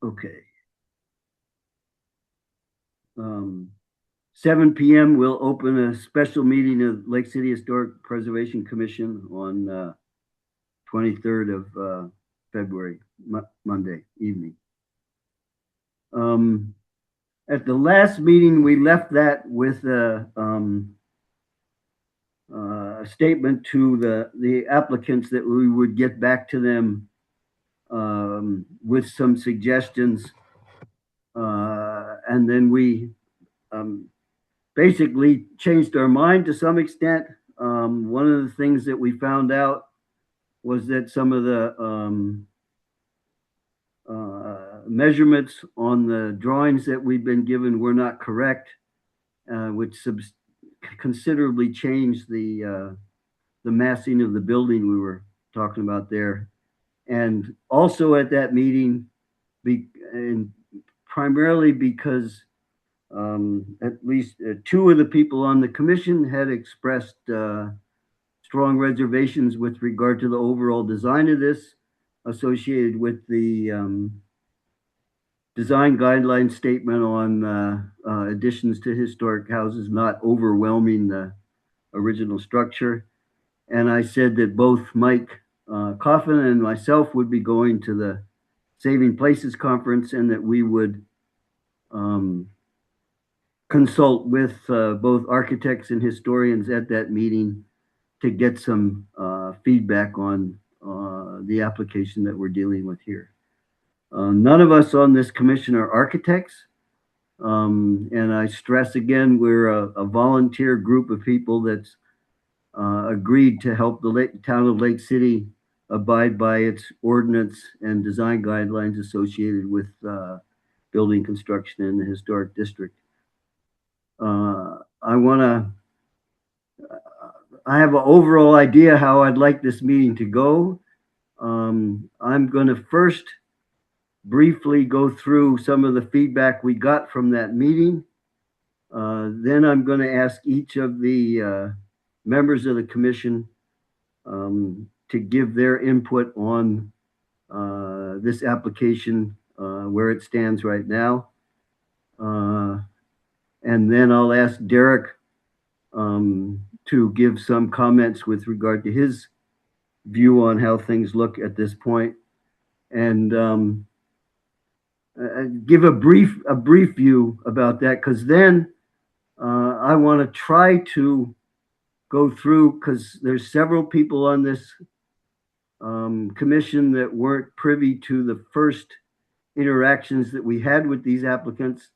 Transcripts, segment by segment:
Okay. 7 p.m. we'll open a special meeting of Lake City Historic Preservation Commission on 23rd of February, Monday evening. At the last meeting, we left that with a statement to the applicants that we would get back to them with some suggestions. And then we basically changed our mind to some extent. One of the things that we found out was that some of the measurements on the drawings that we've been given were not correct, which considerably changed the massing of the building we were talking about there. And also at that meeting, and primarily because at least two of the people on the commission had expressed strong reservations with regard to the overall design of this, associated with the design guideline statement on additions to historic houses not overwhelming the original structure. And I said that both Mike Coffin and myself would be going to the Saving Places conference, and that we would consult with both architects and historians at that meeting to get some feedback on the application that we're dealing with here. None of us on this commission are architects. And I stress again, we're a volunteer group of people that's agreed to help the town of Lake City abide by its ordinance and design guidelines associated with building construction in the historic district. I have an overall idea how I'd like this meeting to go. I'm going to first briefly go through some of the feedback we got from that meeting. Then I'm going to ask each of the members of the commission to give their input on this application, where it stands right now. And then I'll ask Derek to give some comments with regard to his view on how things look at this point, and give a brief view about that, because then I want to try to go through, because there's several people on this commission that weren't privy to the first interactions that we had with these applicants.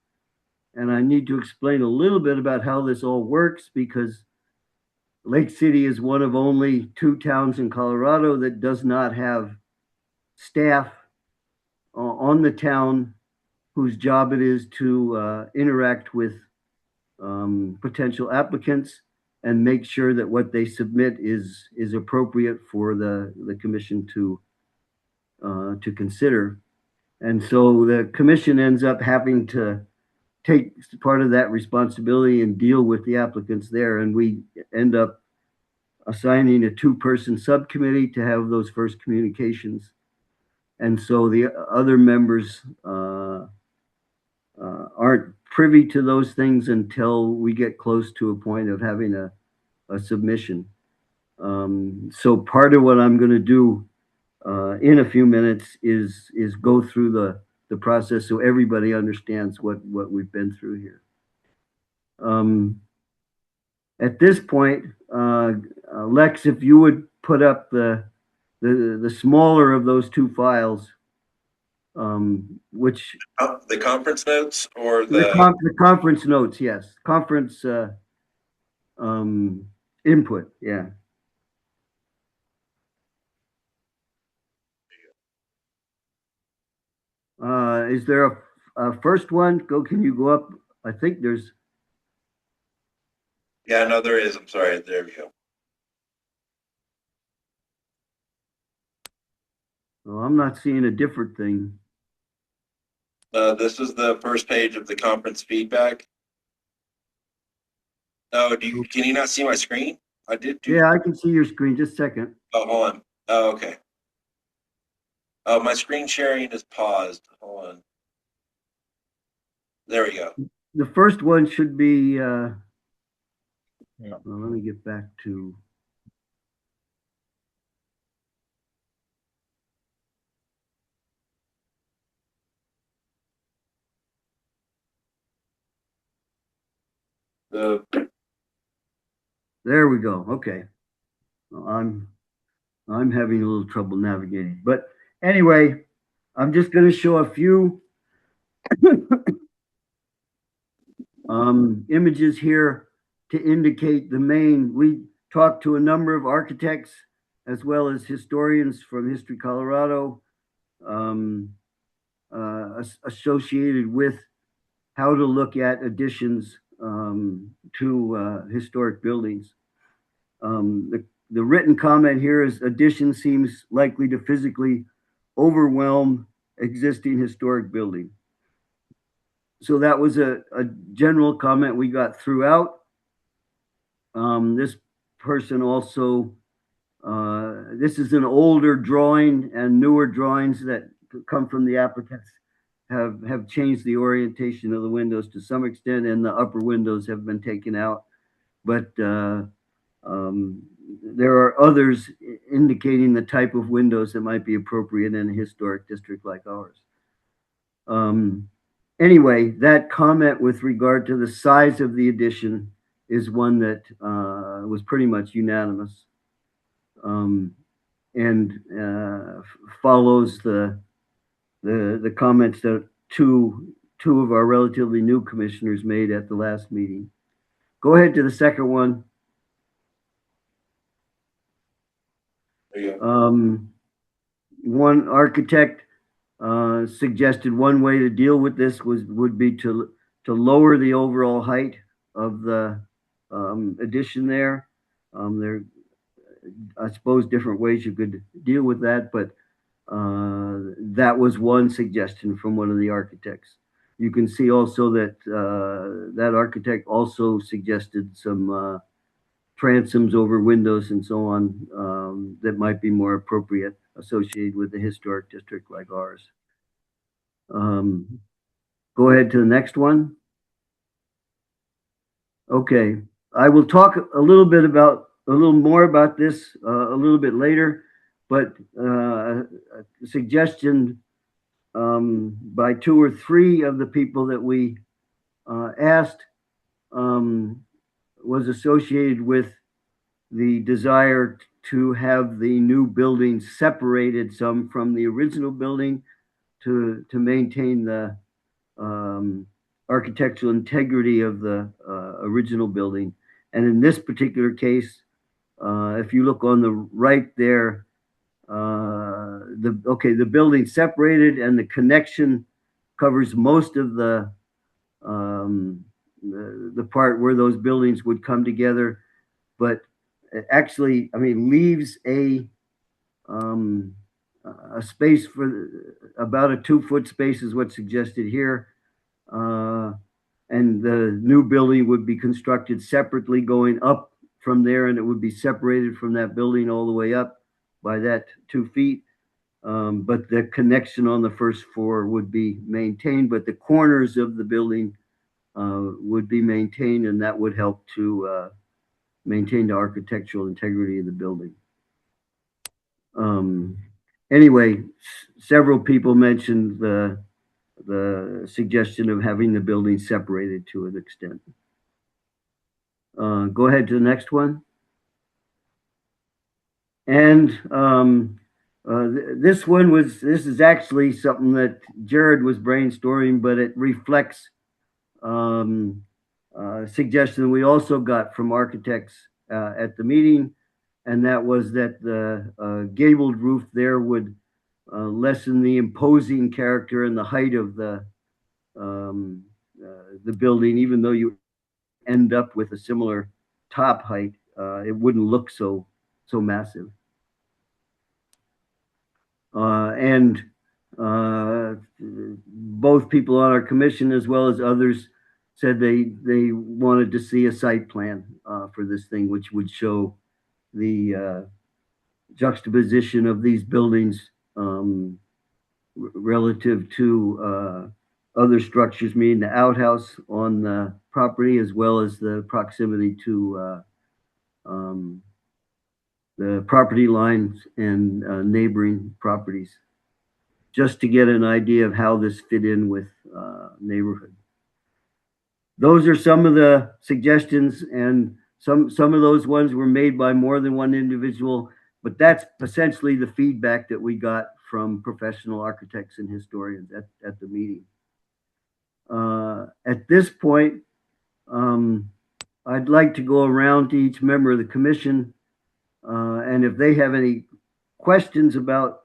And I need to explain a little bit about how this all works, because Lake City is one of only 2 towns in Colorado that does not have staff on the town whose job it is to interact with potential applicants and make sure that what they submit is appropriate for the commission to consider. And so the commission ends up having to take part of that responsibility and deal with the applicants there. And we end up assigning a 2-person subcommittee to have those first communications. And so the other members aren't privy to those things until we get close to a point of having a submission. So part of what I'm going to do in a few minutes is go through the process so everybody understands what we've been through here. At this point, Lex, if you would put up the smaller of those 2 files, which the conference notes or the conference notes, yes, conference input, yeah. Is there a first one? Can you go up? I think there's. Yeah, no, there is. I'm sorry. There we go. Oh, I'm not seeing a different thing. This is the first page of the conference feedback. Oh, can you not see my screen? I did. Yeah, I can see your screen. Just a second. Oh, hold on. Oh, okay. Oh, my screen sharing is paused. Hold on. There we go. The first one should be, Yeah. well, let me get back to, The there we go. Okay. I'm having a little trouble navigating. But anyway, I'm just going to show a few images here to indicate the main. We talked to a number of architects as well as historians from History Colorado um, associated with how to look at additions to historic buildings. The written comment here is addition seems likely to physically overwhelm existing historic building. So that was a general comment we got throughout. This person also, this is an older drawing, and newer drawings that come from the applicants have changed the orientation of the windows to some extent, and the upper windows have been taken out. But there are others indicating the type of windows that might be appropriate in a historic district like ours. Anyway, that comment with regard to the size of the addition is one that was pretty much unanimous, and follows the comments that two of our relatively new commissioners made at the last meeting. Go ahead to the second one. there you go. One architect suggested one way to deal with this would be to lower the overall height of the addition there. There, I suppose, different ways you could deal with that, but that was one suggestion from one of the architects. You can see also that that architect also suggested some transoms over windows and so on that might be more appropriate associated with a historic district like ours. Go ahead to the next one. Okay, I will talk a little more about this a little bit later, but a suggestion by two or three of the people that we asked was associated with the desire to have the new building separated some from the original building to maintain the architectural integrity of the original building. And in this particular case, if you look on the right there, the building separated and the connection covers most of the part where those buildings would come together, but actually, I mean, leaves a space for about a 2-foot space is what's suggested here. And the new building would be constructed separately going up from there, and it would be separated from that building all the way up by that 2 feet. But the connection on the first floor would be maintained, but the corners of the building would be maintained, and that would help to maintain the architectural integrity of the building. Anyway, several people mentioned the suggestion of having the building separated to an extent. Go ahead to the next one. And this is actually something that Jared was brainstorming, but it reflects suggestion we also got from architects at the meeting, and that was that the gabled roof there would lessen the imposing character and the height of the building. Even though you end up with a similar top height, it wouldn't look so massive. And both people on our commission as well as others said they wanted to see a site plan for this thing, which would show the juxtaposition of these buildings relative to other structures, meaning the outhouse on the property as well as the proximity to the property lines and neighboring properties, just to get an idea of how this fit in with neighborhood. Those are some of the suggestions, and some of those ones were made by more than one individual, but that's essentially the feedback that we got from professional architects and historians at the meeting. At this point, I'd like to go around to each member of the commission, and if they have any questions about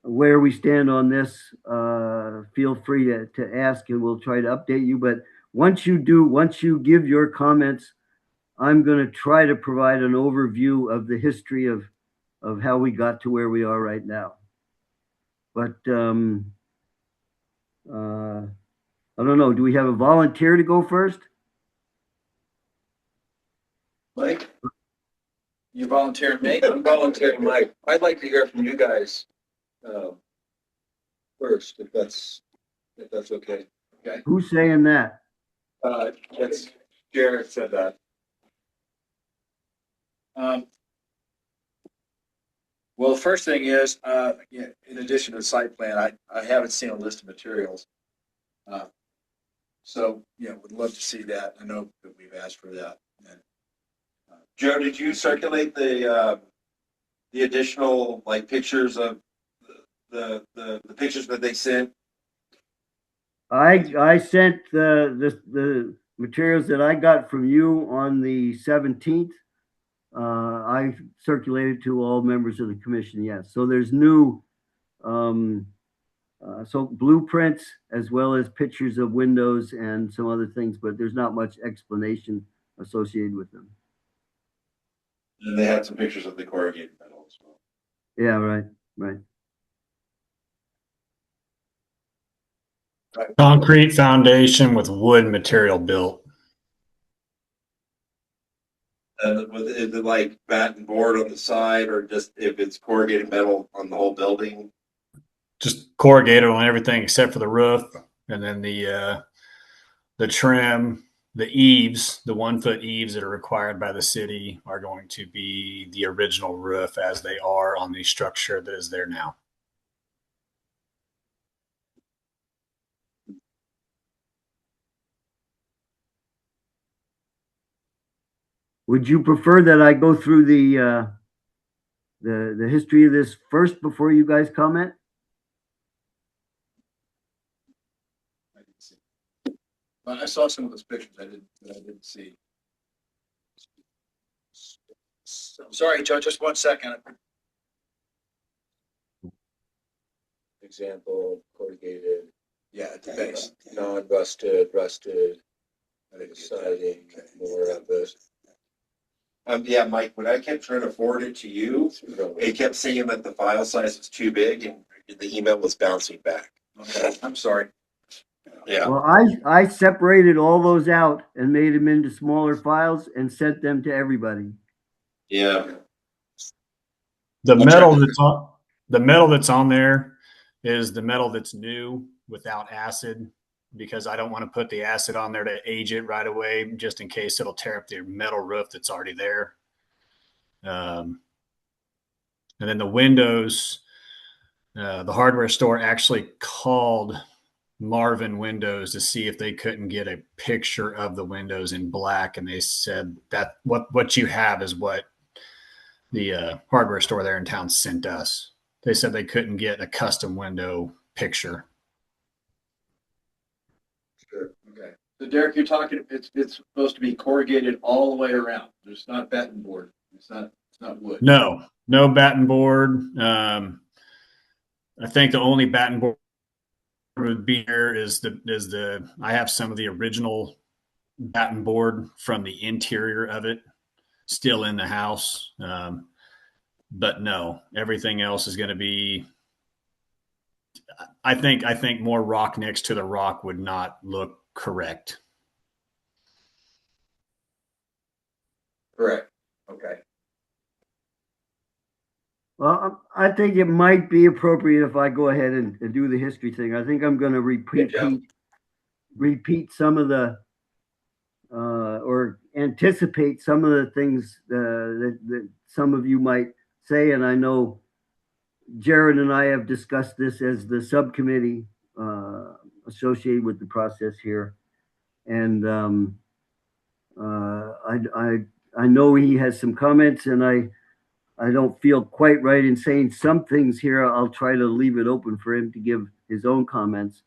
where we stand on this, feel free to ask and we'll try to update you. But once you give your comments, I'm going to try to provide an overview of the history of how we got to where we are right now. But I don't know. Do we have a volunteer to go first? Mike? You volunteering me? I'm volunteering Mike. I'd like to hear from you guys first, if that's okay. Okay. Who's saying that? That's Jared said that. Well, the first thing is, in addition to the site plan, I haven't seen a list of materials. So yeah, would love to see that. I know that we've asked for that. And, Joe, did you circulate the additional like pictures of the pictures that they sent? I sent the materials that I got from you on the 17th. I circulated to all members of the commission. Yes. So there's new, so blueprints as well as pictures of windows and some other things, but there's not much explanation associated with them. And they had some pictures of the corrugated metal as well. Yeah, right. Concrete foundation with wood material built. And is it like batten board on the side, or just if it's corrugated metal on the whole building? Just corrugated on everything except for the roof, and then the trim, the eaves, the 1 foot eaves that are required by the city are going to be the original roof as they are on the structure that is there now. Would you prefer that I go through the history of this first before you guys comment? I didn't see. But I saw some of those pictures that I didn't see. Sorry, Joe, just 1 second. Example, corrugated, Yeah, at the base. non-rusted, rusted, I think it's siding, more of this. Yeah, Mike, when I kept trying to forward it to you, it kept saying that the file size was too big and the email was bouncing back. Okay, I'm sorry. Yeah. Well, I separated all those out and made them into smaller files and sent them to everybody. Yeah. The metal that's on there is the metal that's new without acid, because I don't want to put the acid on there to age it right away, just in case it'll tear up the metal roof that's already there. And then the windows, the hardware store actually called Marvin Windows to see if they couldn't get a picture of the windows in black, and they said that what you have is what the hardware store there in town sent us. They said they couldn't get a custom window picture. Sure. Okay. So Derek, you're talking, it's supposed to be corrugated all the way around. There's not batten board. It's not wood. No batten board. I think the only batten board would be here is the I have some of the original batten board from the interior of it still in the house. But no, everything else is going to be, I think more rock next to the rock would not look correct. Correct. Okay. Well, I think it might be appropriate if I go ahead and do the history thing. I think I'm going to repeat some of the or anticipate some of the things that some of you might say. And I know Jared and I have discussed this as the subcommittee associated with the process here. And I know he has some comments, and I don't feel quite right in saying some things here. I'll try to leave it open for him to give his own comments.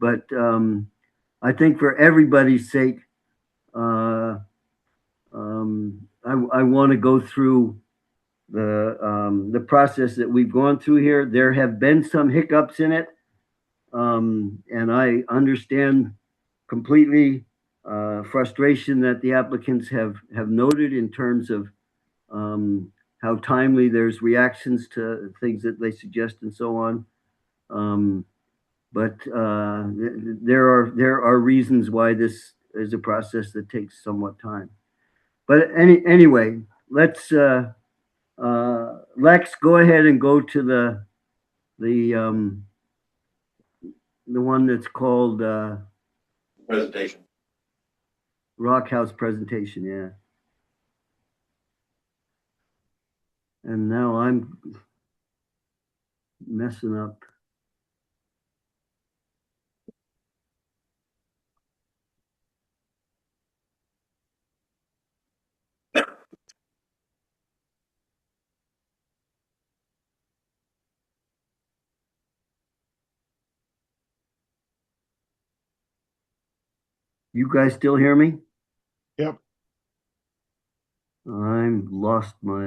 But I think for everybody's sake, I want to go through the process that we've gone through here. There have been some hiccups in it, and I understand completely frustration that the applicants have noted in terms of how timely there's reactions to things that they suggest and so on. But there are reasons why this is a process that takes somewhat time. But anyway, let's Lex, go ahead and go to the one that's called Presentation. Rock House presentation. Yeah. And now I'm messing up. You guys still hear me? Yep. I'm lost my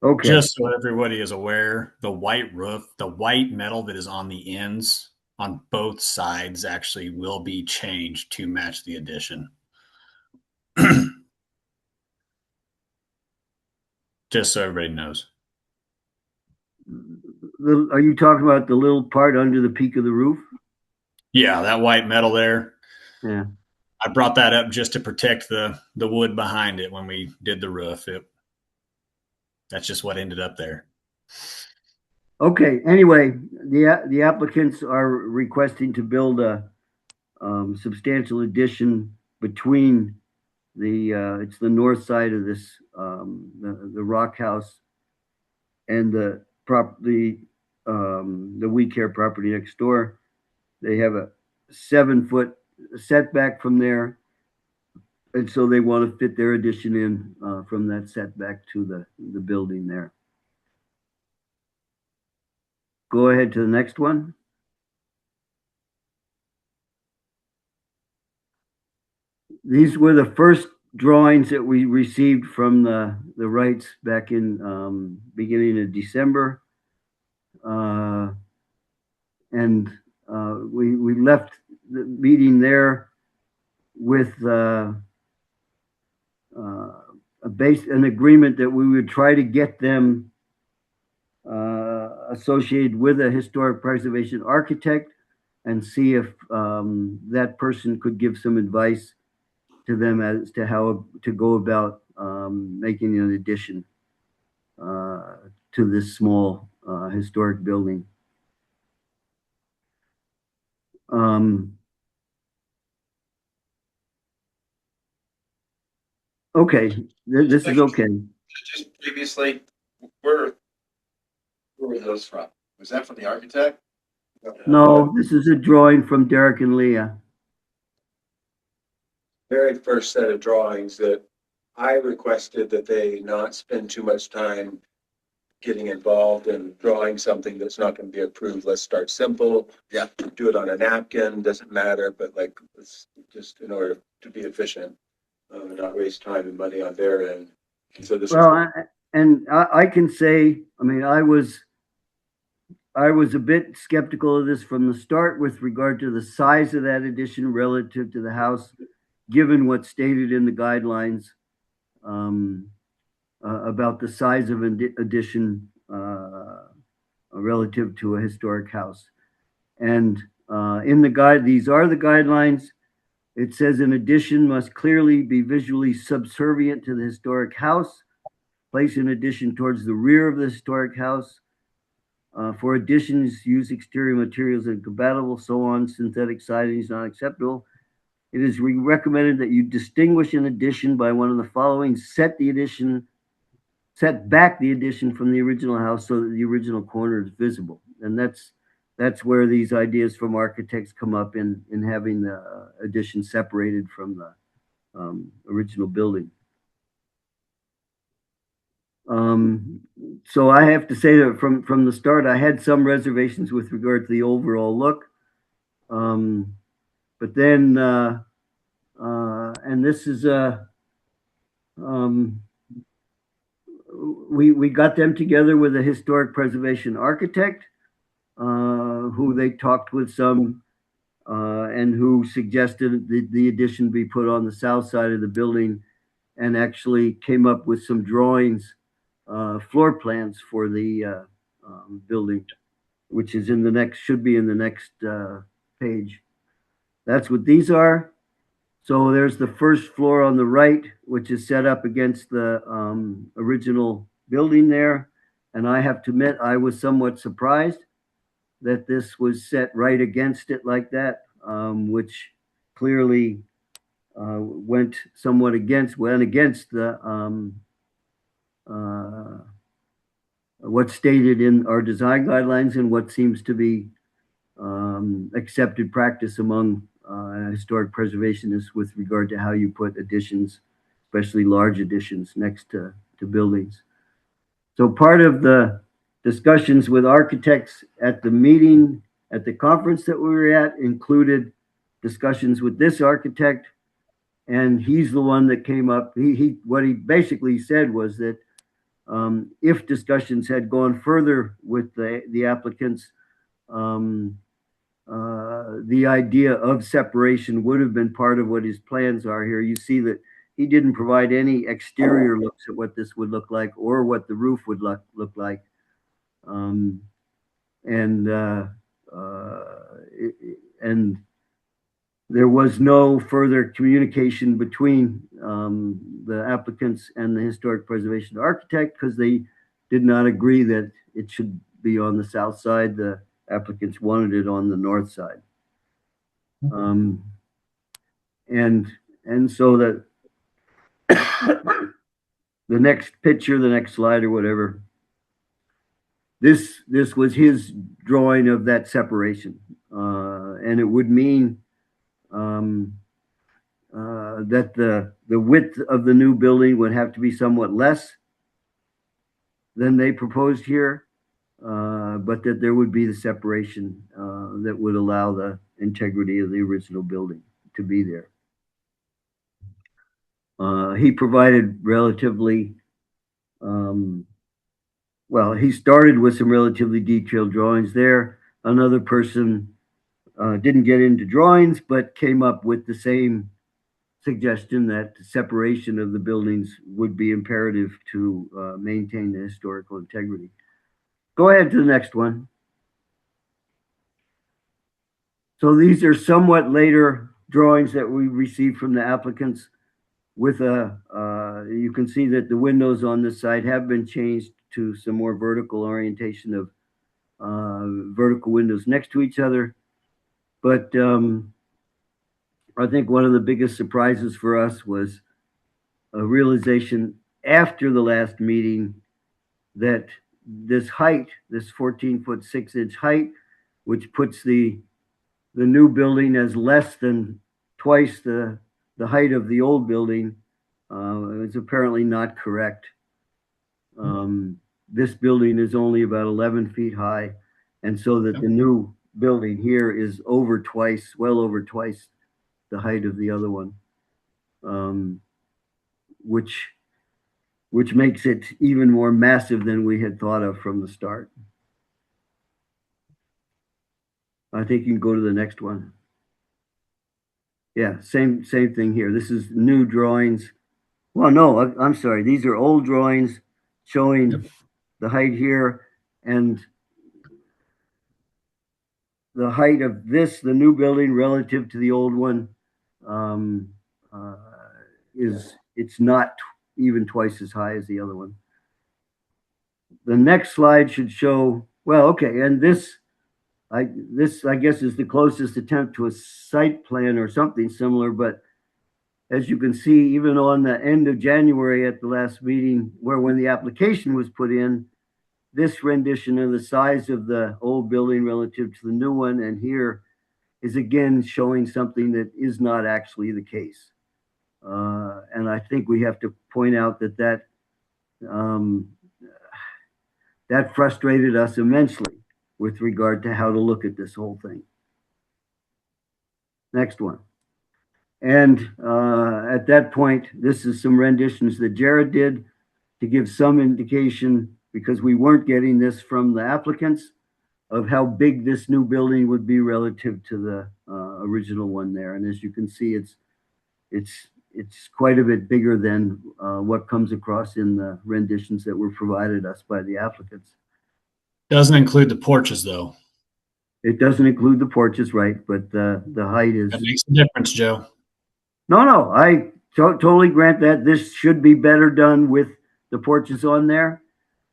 okay. Just so everybody is aware, the white roof, the white metal that is on the ends on both sides actually will be changed to match the addition. Just so everybody knows. Are you talking about the little part under the peak of the roof? Yeah, that white metal there. Yeah. I brought that up just to protect the wood behind it when we did the roof. That's just what ended up there. Okay. Anyway, the applicants are requesting to build a substantial addition between it's the north side of this the rock house and the We Care property next door. They have a 7-foot setback from there, and so they want to fit their addition in from that setback to the building there. Go ahead to the next one. These were the first drawings that we received from the Wrights back in beginning of December. And we left the meeting there with an agreement that we would try to get them associated with a historic preservation architect and see if that person could give some advice to them as to how to go about making an addition to this small historic building. Okay, this is okay. Just previously, where were those from? Was that from the architect? No, this is a drawing from Derek and Leah. Very first set of drawings that I requested that they not spend too much time getting involved in drawing something that's not going to be approved. Let's start simple. Yeah. Do it on a napkin, doesn't matter, but like, it's just in order to be efficient, and not waste time and money on their end. So this Well, was, I can say, I mean, I was a bit skeptical of this from the start with regard to the size of that addition relative to the house, given what's stated in the guidelines about the size of an addition relative to a historic house. And these are the guidelines. It says an addition must clearly be visually subservient to the historic house. Place an addition towards the rear of the historic house. For additions, use exterior materials that are compatible, so on. Synthetic siding is not acceptable. It is recommended that you distinguish an addition by one of the following: set back the addition from the original house so that the original corner is visible. And that's where these ideas from architects come up in having the addition separated from the original building. So I have to say that from the start, I had some reservations with regard to the overall look. But then, and this is we got them together with a historic preservation architect, who they talked with some, and who suggested the addition be put on the south side of the building, and actually came up with some drawings, floor plans for the building, which is should be in the next page. That's what these are. So there's the first floor on the right, which is set up against the original building there. And I have to admit, I was somewhat surprised that this was set right against it like that, which clearly went against the what's stated in our design guidelines and what seems to be accepted practice among historic preservationists with regard to how you put additions, especially large additions, next to buildings. So part of the discussions with architects at the meeting, at the conference that we were at, included discussions with this architect, and he's the one that came up. What he basically said was that if discussions had gone further with the applicants, the idea of separation would have been part of what his plans are here. You see that he didn't provide any exterior looks at what this would look like or what the roof would look like. And there was no further communication between the applicants and the historic preservation architect, because they did not agree that it should be on the south side. The applicants wanted it on the north side. And so that the next picture, the next slide or whatever, this was his drawing of that separation. And it would mean that the width of the new building would have to be somewhat less than they proposed here, but that there would be the separation that would allow the integrity of the original building to be there. He provided relatively, well, he started with some relatively detailed drawings there. Another person didn't get into drawings, but came up with the same suggestion that the separation of the buildings would be imperative to maintain the historical integrity. Go ahead to the next one. So these are somewhat later drawings that we received from the applicants with you can see that the windows on this side have been changed to some more vertical orientation of vertical windows next to each other. But I think one of the biggest surprises for us was a realization after the last meeting that this height, this 14-foot 6-inch height, which puts the new building as less than twice the height of the old building, is apparently not correct. This building is only about 11 feet high, and so that the new building here is well over twice the height of the other one, which makes it even more massive than we had thought of from the start. I think you can go to the next one. Yeah, same thing here. This is new drawings. Well, no, I'm sorry. These are old drawings showing the height here, and the height of this, the new building relative to the old one, it's not even twice as high as the other one. The next slide should show, well, okay, and this I guess is the closest attempt to a site plan or something similar, but as you can see, even on the end of January at the last meeting, when the application was put in, this rendition of the size of the old building relative to the new one, and here is again showing something that is not actually the case. And I think we have to point out that frustrated us immensely with regard to how to look at this whole thing. Next one. And at that point, this is some renditions that Jared did to give some indication, because we weren't getting this from the applicants, of how big this new building would be relative to the original one there. And as you can see, it's quite a bit bigger than what comes across in the renditions that were provided us by the applicants. Doesn't include the porches, though. It doesn't include the porches, right? But the height is. That makes a difference, Joe. No, I totally grant that. This should be better done with the porches on there.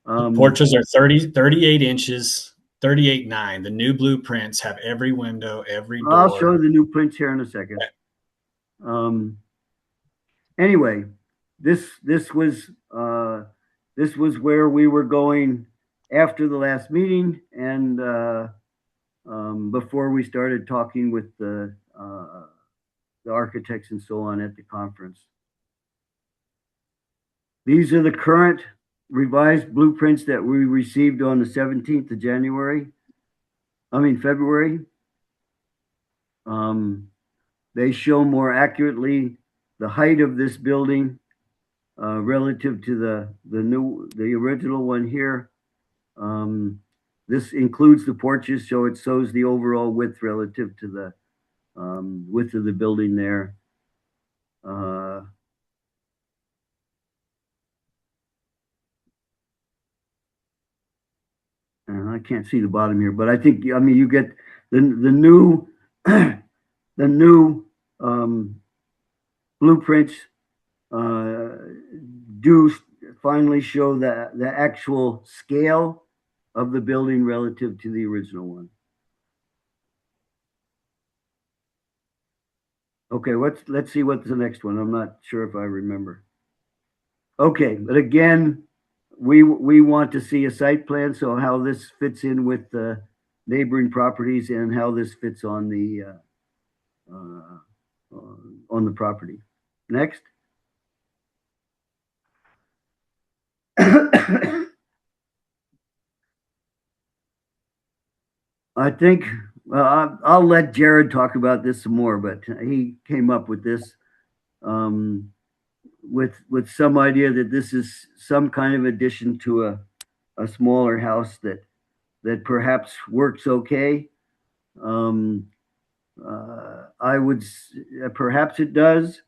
The porches are 38 inches, 38.9. The new blueprints have every window, every door. I'll show the new prints here in a second. Anyway, this was where we were going after the last meeting, and before we started talking with the architects and so on at the conference. These are the current revised blueprints that we received on the 17th of February. They show more accurately the height of this building relative to the original one here. This includes the porches, so it shows the overall width relative to the width of the building there. I can't see the bottom here, but I think, you get the new the new blueprints do finally show the actual scale of the building relative to the original one. Okay, let's see what's the next one. I'm not sure if I remember. Okay, but again, we want to see a site plan, so how this fits in with the neighboring properties and how this fits on the property. Next. I think, well, I'll let Jared talk about this some more, but he came up with this with some idea that this is some kind of addition to a smaller house that perhaps works okay. I would, perhaps it does.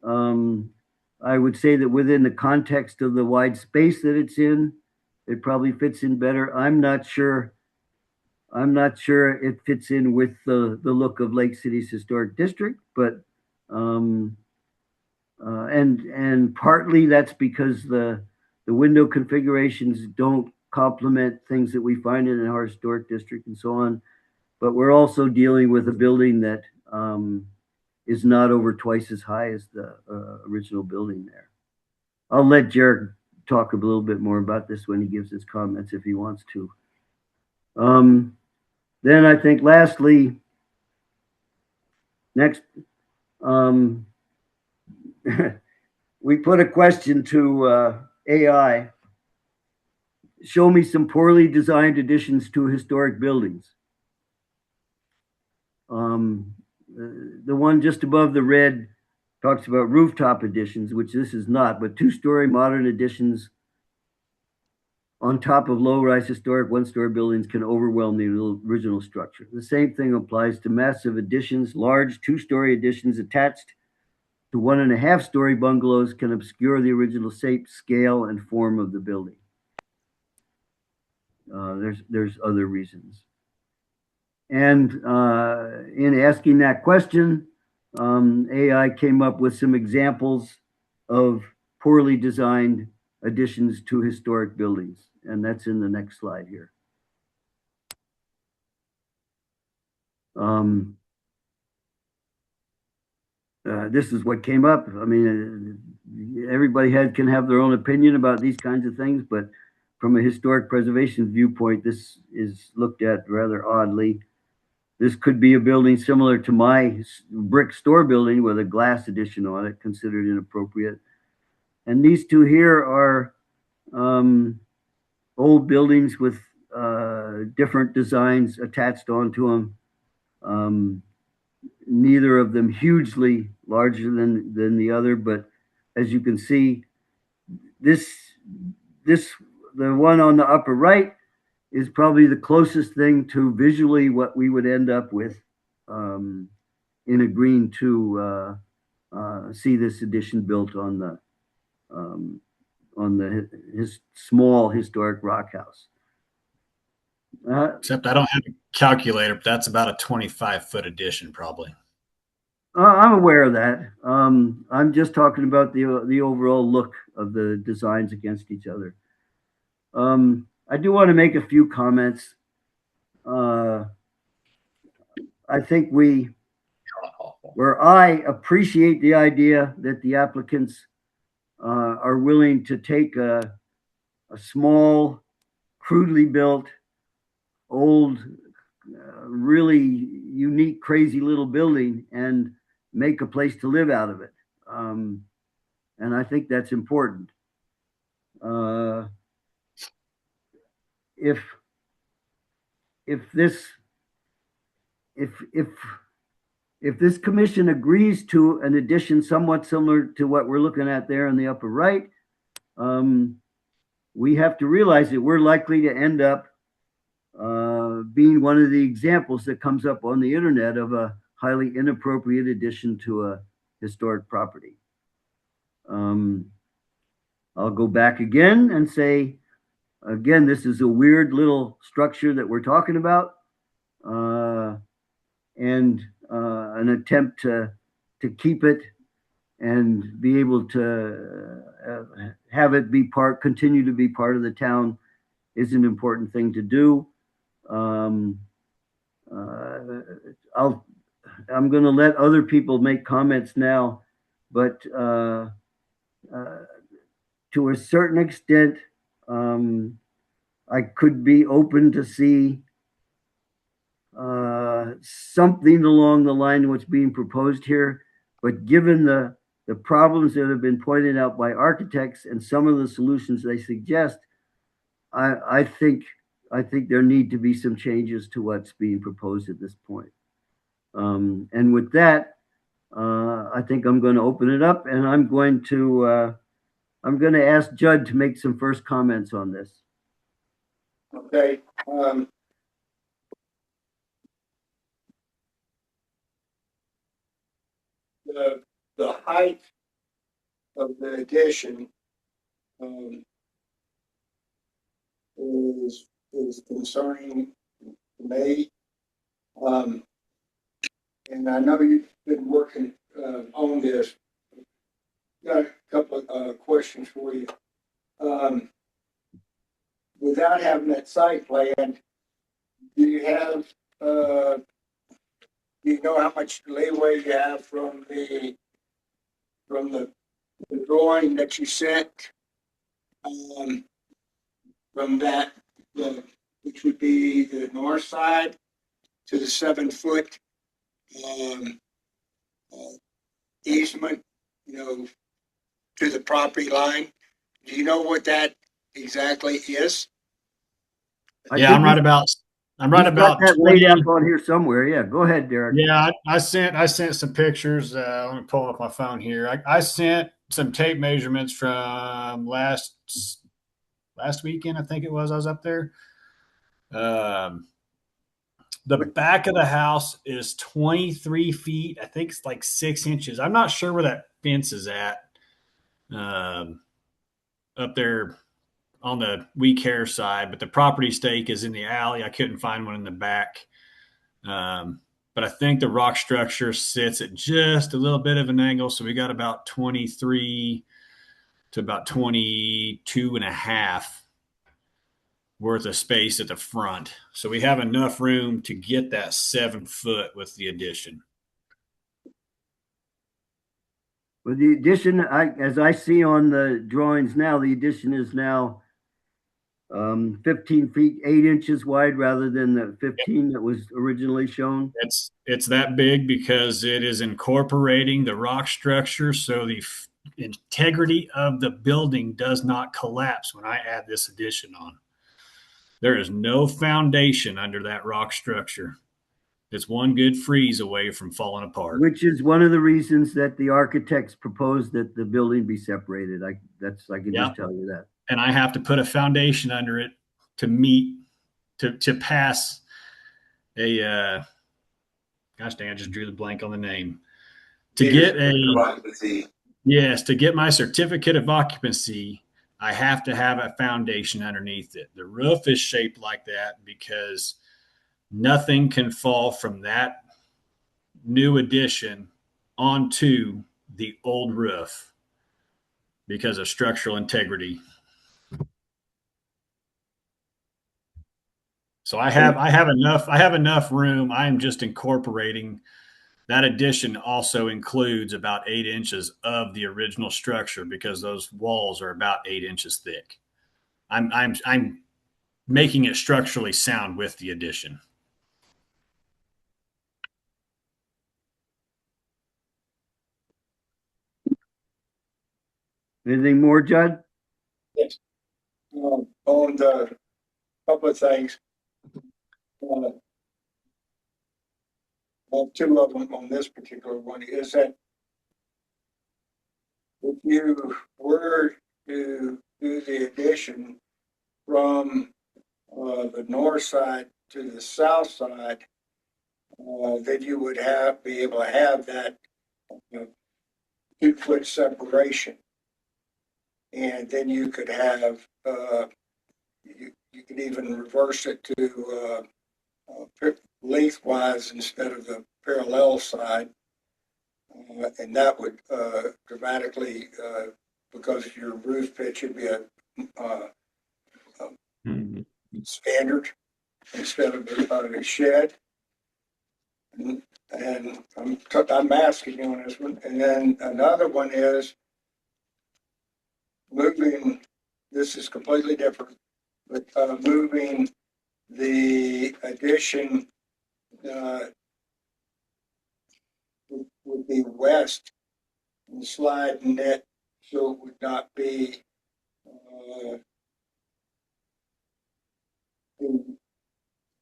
I would say that within the context of the wide space that it's in, it probably fits in better. I'm not sure it fits in with the look of Lake City's historic district, but and partly that's because the window configurations don't complement things that we find in our historic district and so on. But we're also dealing with a building that is not over twice as high as the original building there. I'll let Jared talk a little bit more about this when he gives his comments if he wants to. Then I think lastly, next, we put a question to AI. Show me some poorly designed additions to historic buildings. The one just above the red talks about rooftop additions, which this is not, but two-story modern additions on top of low-rise historic one-story buildings can overwhelm the original structure. The same thing applies to massive additions. Large two-story additions attached to 1.5-story bungalows can obscure the original shape, scale, and form of the building. There's other reasons. And in asking that question, AI came up with some examples of poorly designed additions to historic buildings. And that's in the next slide here. This is what came up. I mean, everybody can have their own opinion about these kinds of things, but from a historic preservation viewpoint, this is looked at rather oddly. This could be a building similar to my brick store building with a glass addition on it, considered inappropriate. And these two here are old buildings with different designs attached onto them. Neither of them hugely larger than the other, but as you can see, the one on the upper right is probably the closest thing to visually what we would end up with in agreeing to see this addition built on his small historic rock house. Except I don't have a calculator, but that's about a 25-foot addition, probably. I'm aware of that. I'm just talking about the overall look of the designs against each other. I do want to make a few comments. I think where I appreciate the idea that the applicants are willing to take a small, crudely built, old, really unique, crazy little building and make a place to live out of it. And I think that's important. If this commission agrees to an addition somewhat similar to what we're looking at there in the upper right, we have to realize that we're likely to end up being one of the examples that comes up on the internet of a highly inappropriate addition to a historic property. I'll go back again and say, again, this is a weird little structure that we're talking about, and an attempt to keep it and be able to have it continue to be part of the town is an important thing to do. I'm going to let other people make comments now, but to a certain extent, I could be open to see something along the line of what's being proposed here. But given the problems that have been pointed out by architects and some of the solutions they suggest, I think there need to be some changes to what's being proposed at this point. And with that, I think I'm going to open it up, and I'm going to ask Judd to make some first comments on this. Okay. The height of the addition is concerning to me. And I know you've been working on this. Got a couple of questions for you. Without having that site plan, do you have do you know how much leeway you have from the drawing that you sent, from that, which would be the north side, to the 7-foot easement, to the property line? Do you know what that exactly is? Yeah, I'm right about that 20. laid out on here somewhere. Yeah, go ahead, Derek. Yeah, I sent some pictures. Let me pull up my phone here. I sent some tape measurements from last weekend, I think it was. I was up there. The back of the house is 23 feet. I think it's like 6 inches. I'm not sure where that fence is at. Up there on the We Care side, but the property stake is in the alley. I couldn't find one in the back. But I think the rock structure sits at just a little bit of an angle. So we got about 23 to about 22 and a half worth of space at the front. So we have enough room to get that 7 foot with the addition. With the addition, as I see on the drawings now, the addition is now 15 feet 8 inches wide rather than the 15 that was originally shown. It's that big because it is incorporating the rock structure, so the integrity of the building does not collapse when I add this addition on. There is no foundation under that rock structure. It's one good freeze away from falling apart. Which is one of the reasons that the architects proposed that the building be separated. I can Yeah. just tell you that. And I have to put a foundation under it to meet to pass a gosh dang, I just drew the blank on the name. To get to get my certificate of occupancy, I have to have a foundation underneath it. The roof is shaped like that because nothing can fall from that new addition onto the old roof because of structural integrity. So I have enough room. I am just incorporating that addition. Also includes about 8 inches of the original structure because those walls are about 8 inches thick. I'm making it structurally sound with the addition. Anything more, Judd? Yes. On the couple of things. Two of them on this particular one is that if you were to do the addition from the north side to the south side, then you would be able to have that 2 foot separation, and then you could have you could even reverse it to lengthwise instead of the parallel side, and that would dramatically, because your roof pitch would be a standard instead of a shed. And I'm asking you on this one. And then another one is moving. This is completely different, but moving the addition would be west and sliding it so it would not be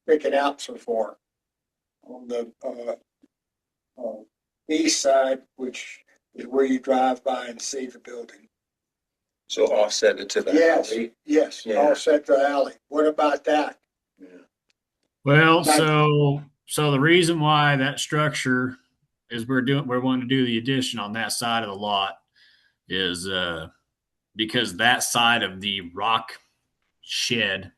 sticking out so far on the east side, which is where you drive by and see the building. So offset it to the alley. Yes, Yeah. offset the alley. What about that? Yeah. Well, so the reason why that structure is we're wanting to do the addition on that side of the lot is because that side of the rock shed,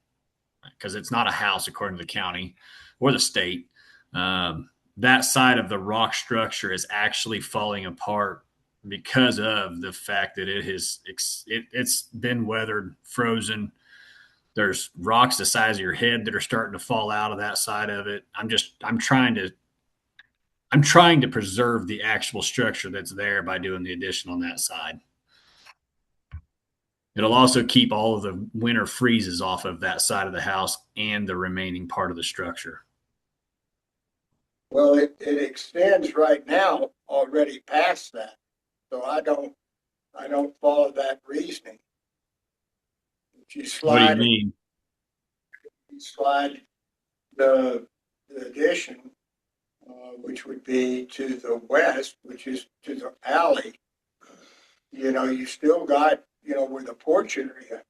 because it's not a house according to the county or the state, that side of the rock structure is actually falling apart because of the fact that it's been weathered, frozen. There's rocks the size of your head that are starting to fall out of that side of it. I'm trying to preserve the actual structure that's there by doing the addition on that side. It'll also keep all of the winter freezes off of that side of the house and the remaining part of the structure. Well, it extends right now already past that. So I don't follow that reasoning. If you slide, What do you mean? You slide the addition, which would be to the west, which is to the alley. You still got, where the porch area.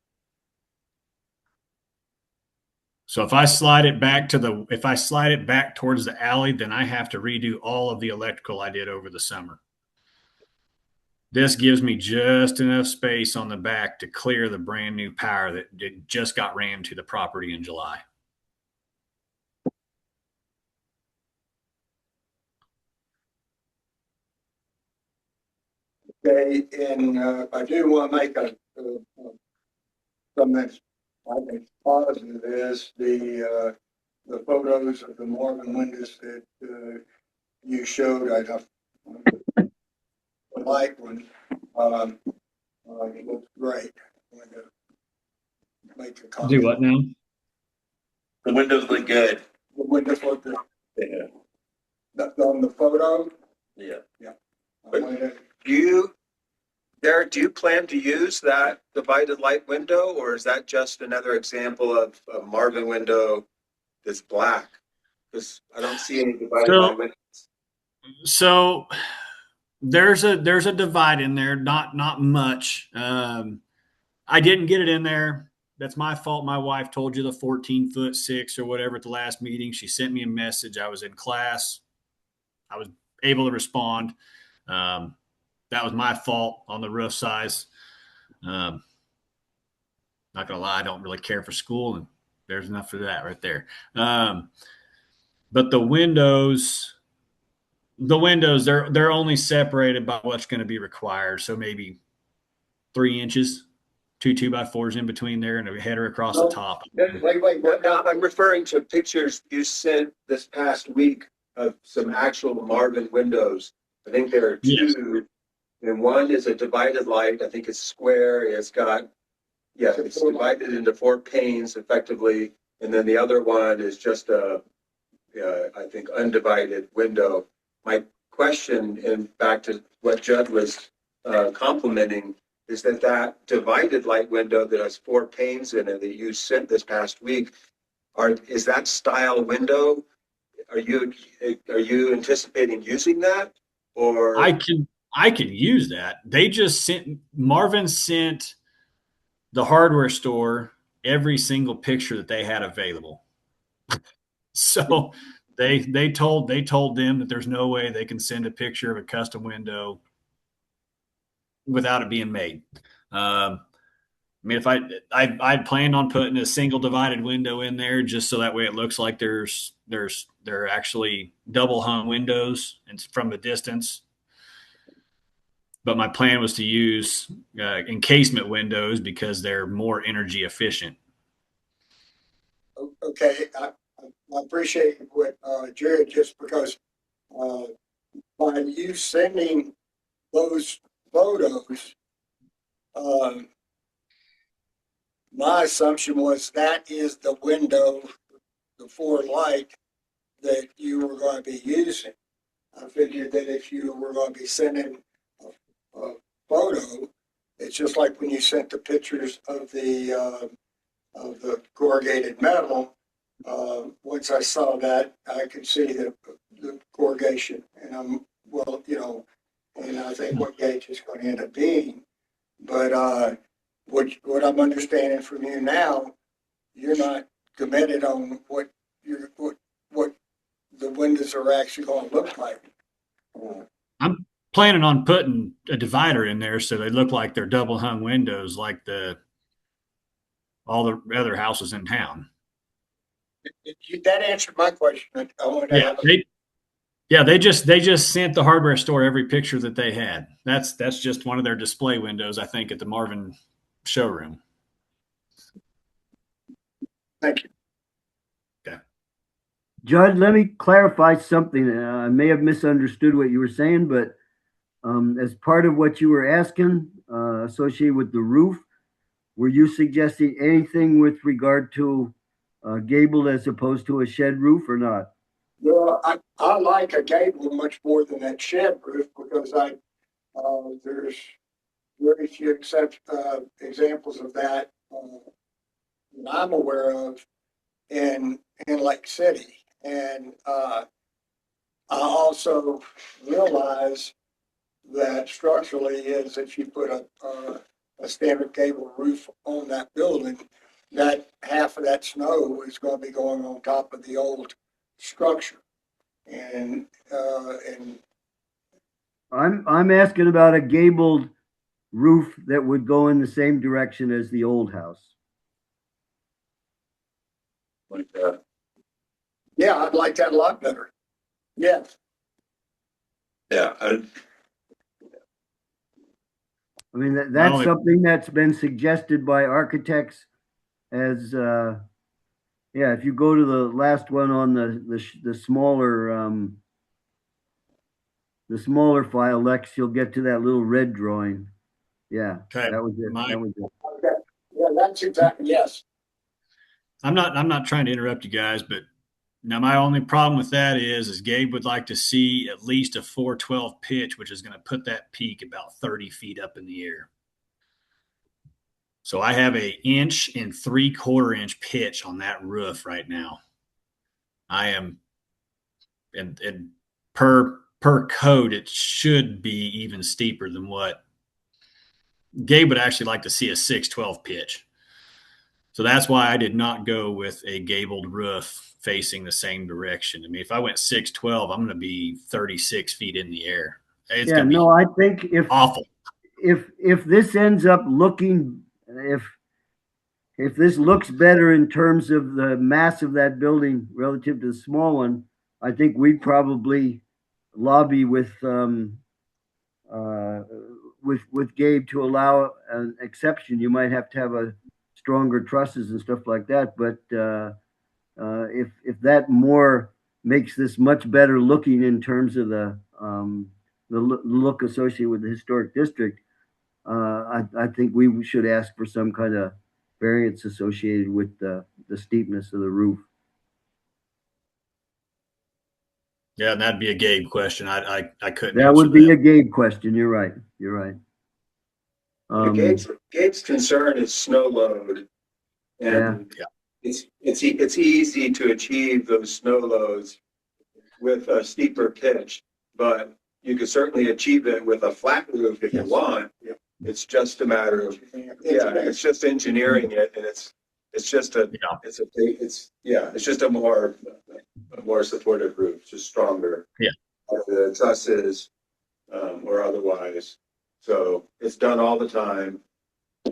So if I slide it back towards the alley, then I have to redo all of the electrical I did over the summer. This gives me just enough space on the back to clear the brand new power that just got ran to the property in July. Okay, and I do want to make something that's, I think, positive is the photos of the Marvin windows that you showed. I like one. It looks great. I'm going to make a comment. Do what now? The windows look good. The windows look good. Yeah. On the photo. Yeah. I'm gonna- Derek, do you plan to use that divided light window, or is that just another example of a Marvin window that's black? Because I don't see any divided light So, windows. so there's a divide in there, not much. I didn't get it in there. That's my fault. My wife told you the 14'6" or whatever at the last meeting. She sent me a message. I was in class. I was able to respond. That was my fault on the roof size. Um, not gonna lie, I don't really care for school, and there's enough for that right there. But the windows, they're only separated by what's going to be required. So maybe 3 inches, two 2x4s in between there, and a header across the top. Wait. No, I'm referring to pictures you sent this past week of some actual Marvin windows. I think there are Yes. two, and one is a divided light. I think it's square. It's divided into 4 panes effectively, and then the other one is just I think, undivided window. My question, and back to what Judd was complimenting, is that divided light window that has 4 panes in it that you sent this past week, is that style window? Are you anticipating using that, or I can use that. They just Marvin sent the hardware store every single picture that they had available. So they told them that there's no way they can send a picture of a custom window without it being made. I mean, if I planned on putting a single divided window in there just so that way it looks like there are actually double hung windows and from a distance. But my plan was to use encasement windows because they're more energy efficient. Okay, I appreciate what Jared, just because uh, by you sending those photos, um, my assumption was that is the window, the forward light that you were going to be using. I figured that if you were going to be sending a photo, it's just like when you sent the pictures of the corrugated metal. Once I saw that, I could see the corrugation, and and I think what gauge is going to end up being. But what I'm understanding from you now, you're not committed on what the windows are actually going to look like. I'm planning on putting a divider in there so they look like they're double hung windows like all the other houses in town. That answered my question. I wanted to Yeah, they just sent the hardware store every picture that they had. That's just one of their display windows, I think, at the Marvin showroom. Thank you. Okay. Judd, let me clarify something. I may have misunderstood what you were saying, but as part of what you were asking, associated with the roof, were you suggesting anything with regard to gable as opposed to a shed roof or not? Well, I like a gable much more than that shed roof because there's very few examples of that that I'm aware of in Lake City. And I also realize that structurally is if you put a standard gable roof on that building, that half of that snow is going to be going on top of the old structure. And I'm asking about a gabled roof that would go in the same direction as the old house. like yeah, I'd like that a lot better. Yes. yeah, I mean, My that's only- something that's been suggested by architects as, yeah, if you go to the last one on the smaller file, Lex, you'll get to that little red drawing. Yeah, Okay. that was it. My- That was it. Okay, yeah, that's exactly, yes. I'm not trying to interrupt you guys, but now my only problem with that is Gabe would like to see at least a 412 pitch, which is going to put that peak about 30 feet up in the air. So I have a 1.75 inch pitch on that roof right now. I am, and per code, it should be even steeper than what Gabe would actually like to see a 612 pitch. So that's why I did not go with a gabled roof facing the same direction. I mean, if I went 612, I'm going to be 36 feet in the air. It's Yeah, going to be no, I think awful. if this ends up looking, if this looks better in terms of the mass of that building relative to the small one, I think we'd probably lobby uh, with Gabe to allow an exception. You might have to have a stronger trusses and stuff like that, but if that more makes this much better looking in terms of the look associated with the historic district, I think we should ask for some kind of variance associated with the steepness of the roof. Yeah, and that'd be a Gabe question. I couldn't That answer would be that. a Gabe question. You're right. You're right. Gabe's concern is snow load. And Yeah. it's easy to achieve those snow loads with a steeper pitch, but you could certainly achieve it with a flat roof if you want. Yeah. It's just a matter of, it's just engineering it, and it's just Yeah. it's just a more supportive roof, just stronger. Yeah. The trusses, or otherwise. So it's done all the time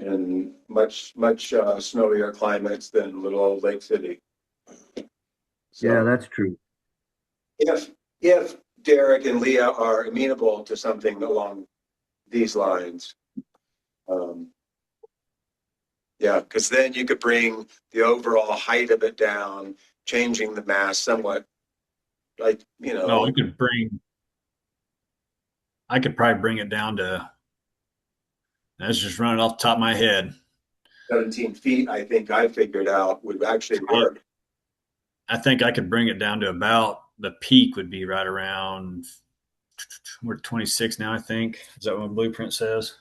in much snowier climates than little old Lake City. So Yeah, that's true. if Derek and Leah are amenable to something along these lines, yeah, because then you could bring the overall height of it down, changing the mass somewhat. Like, No, I could probably bring it down to, that's just running off the top of my head. 17 feet, I think I figured out would actually work. I think I could bring it down to about, the peak would be right around, we're 26 now, I think. Is that what my blueprint says?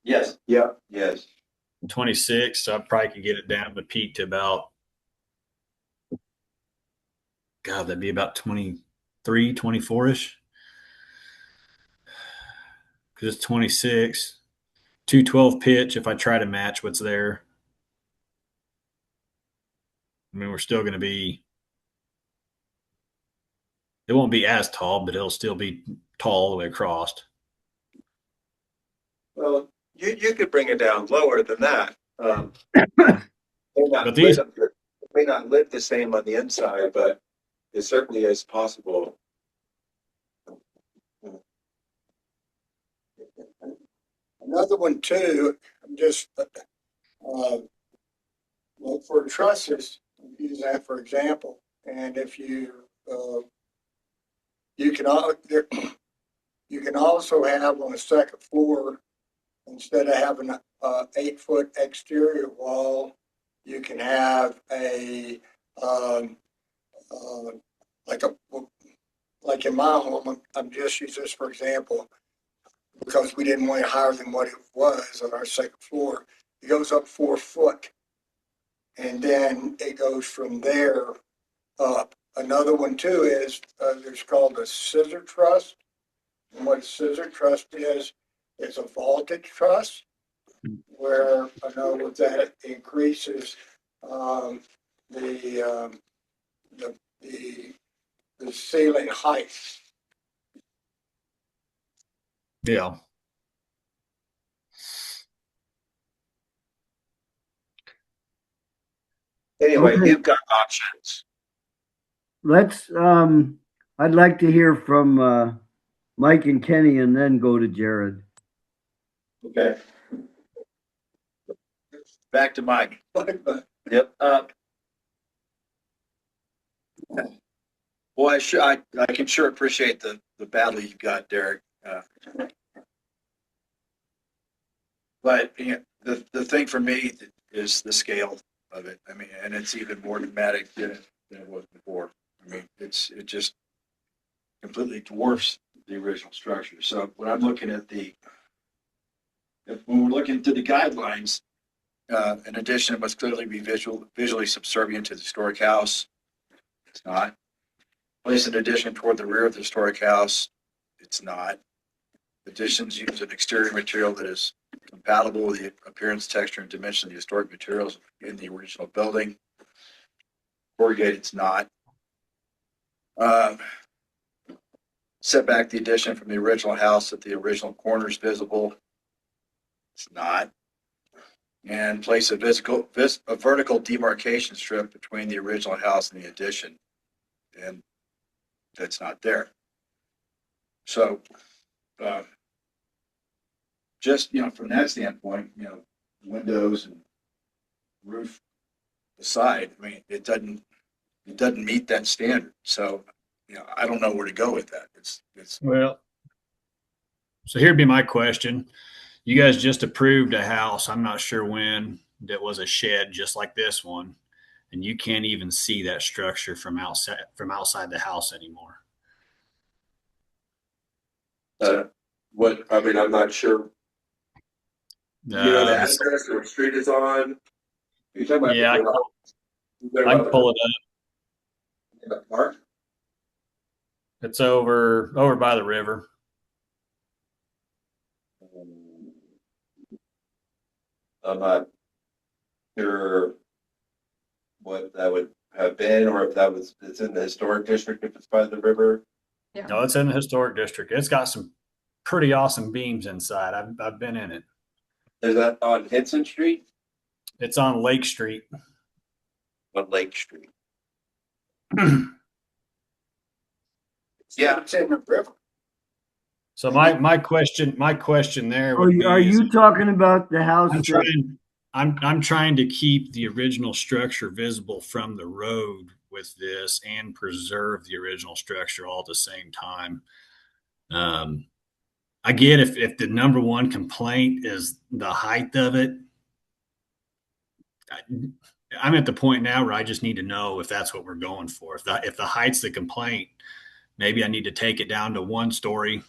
Yes. Yeah. Yes. 26. So I probably could get it down the peak to about, God, that'd be about 23, 24-ish. Because it's 26. 212 pitch if I try to match what's there. I mean, we're still going to be, it won't be as tall, but it'll still be tall all the way across. Well, you could bring it down lower than that. But these, It may not live the same on the inside, but it certainly is possible. Another one too, just, look for trusses, use that for example. And if you, you can also have on the second floor, instead of having a 8-foot exterior wall, you can have a, like in my home, I'm just use this for example, because we didn't want it higher than what it was on our second floor. It goes up 4 foot. And then it goes from there up. Another one too is, there's called a scissor truss. And what a scissor truss is a vaulted truss, where I know with that it increases the ceiling height. yeah. Anyway, Okay. you've got options. Let's, I'd like to hear from Mike and Kenny, and then go to Jared. Okay. Back to Mike. Yep. Well, I can sure appreciate the battle you've got, Derek. But you know, the thing for me is the scale of it. I mean, and it's even more dramatic than it was before. I mean, it just completely dwarfs the original structure. So when I'm looking at when we're looking through the guidelines, in addition, it must clearly be visually subservient to the historic house. It's not. Place an addition toward the rear of the historic house. It's not. Additions use an exterior material that is compatible with the appearance, texture, and dimension of the historic materials in the original building. Corrugated, it's not. Set back the addition from the original house at the original corners visible. It's not. And place a vertical demarcation strip between the original house and the addition. And that's not there. So, just, from that standpoint, windows and roof aside, I mean, it doesn't meet that standard. So, I don't know where to go with that. Well, so here'd be my question. You guys just approved a house, I'm not sure when, that was a shed just like this one, and you can't even see that structure from outside the house anymore. I'm not sure. The address or what street is on? You're talking about yeah, I can pull it up. in the park? It's over by the river. I'm not sure what that would have been, or if it's in the historic district, if it's by the river. Yeah. No, it's in the historic district. It's got some pretty awesome beams inside. I've been in it. Is that on Henson Street? It's on Lake Street. On Lake Street. Yeah, it's in the river. So my question there Oh, would be, are you talking about the house? I'm trying to keep the original structure visible from the road with this and preserve the original structure all at the same time. I get if the number one complaint is the height of it. I'm at the point now where I just need to know if that's what we're going for. If the height's the complaint, maybe I need to take it down to 1 story,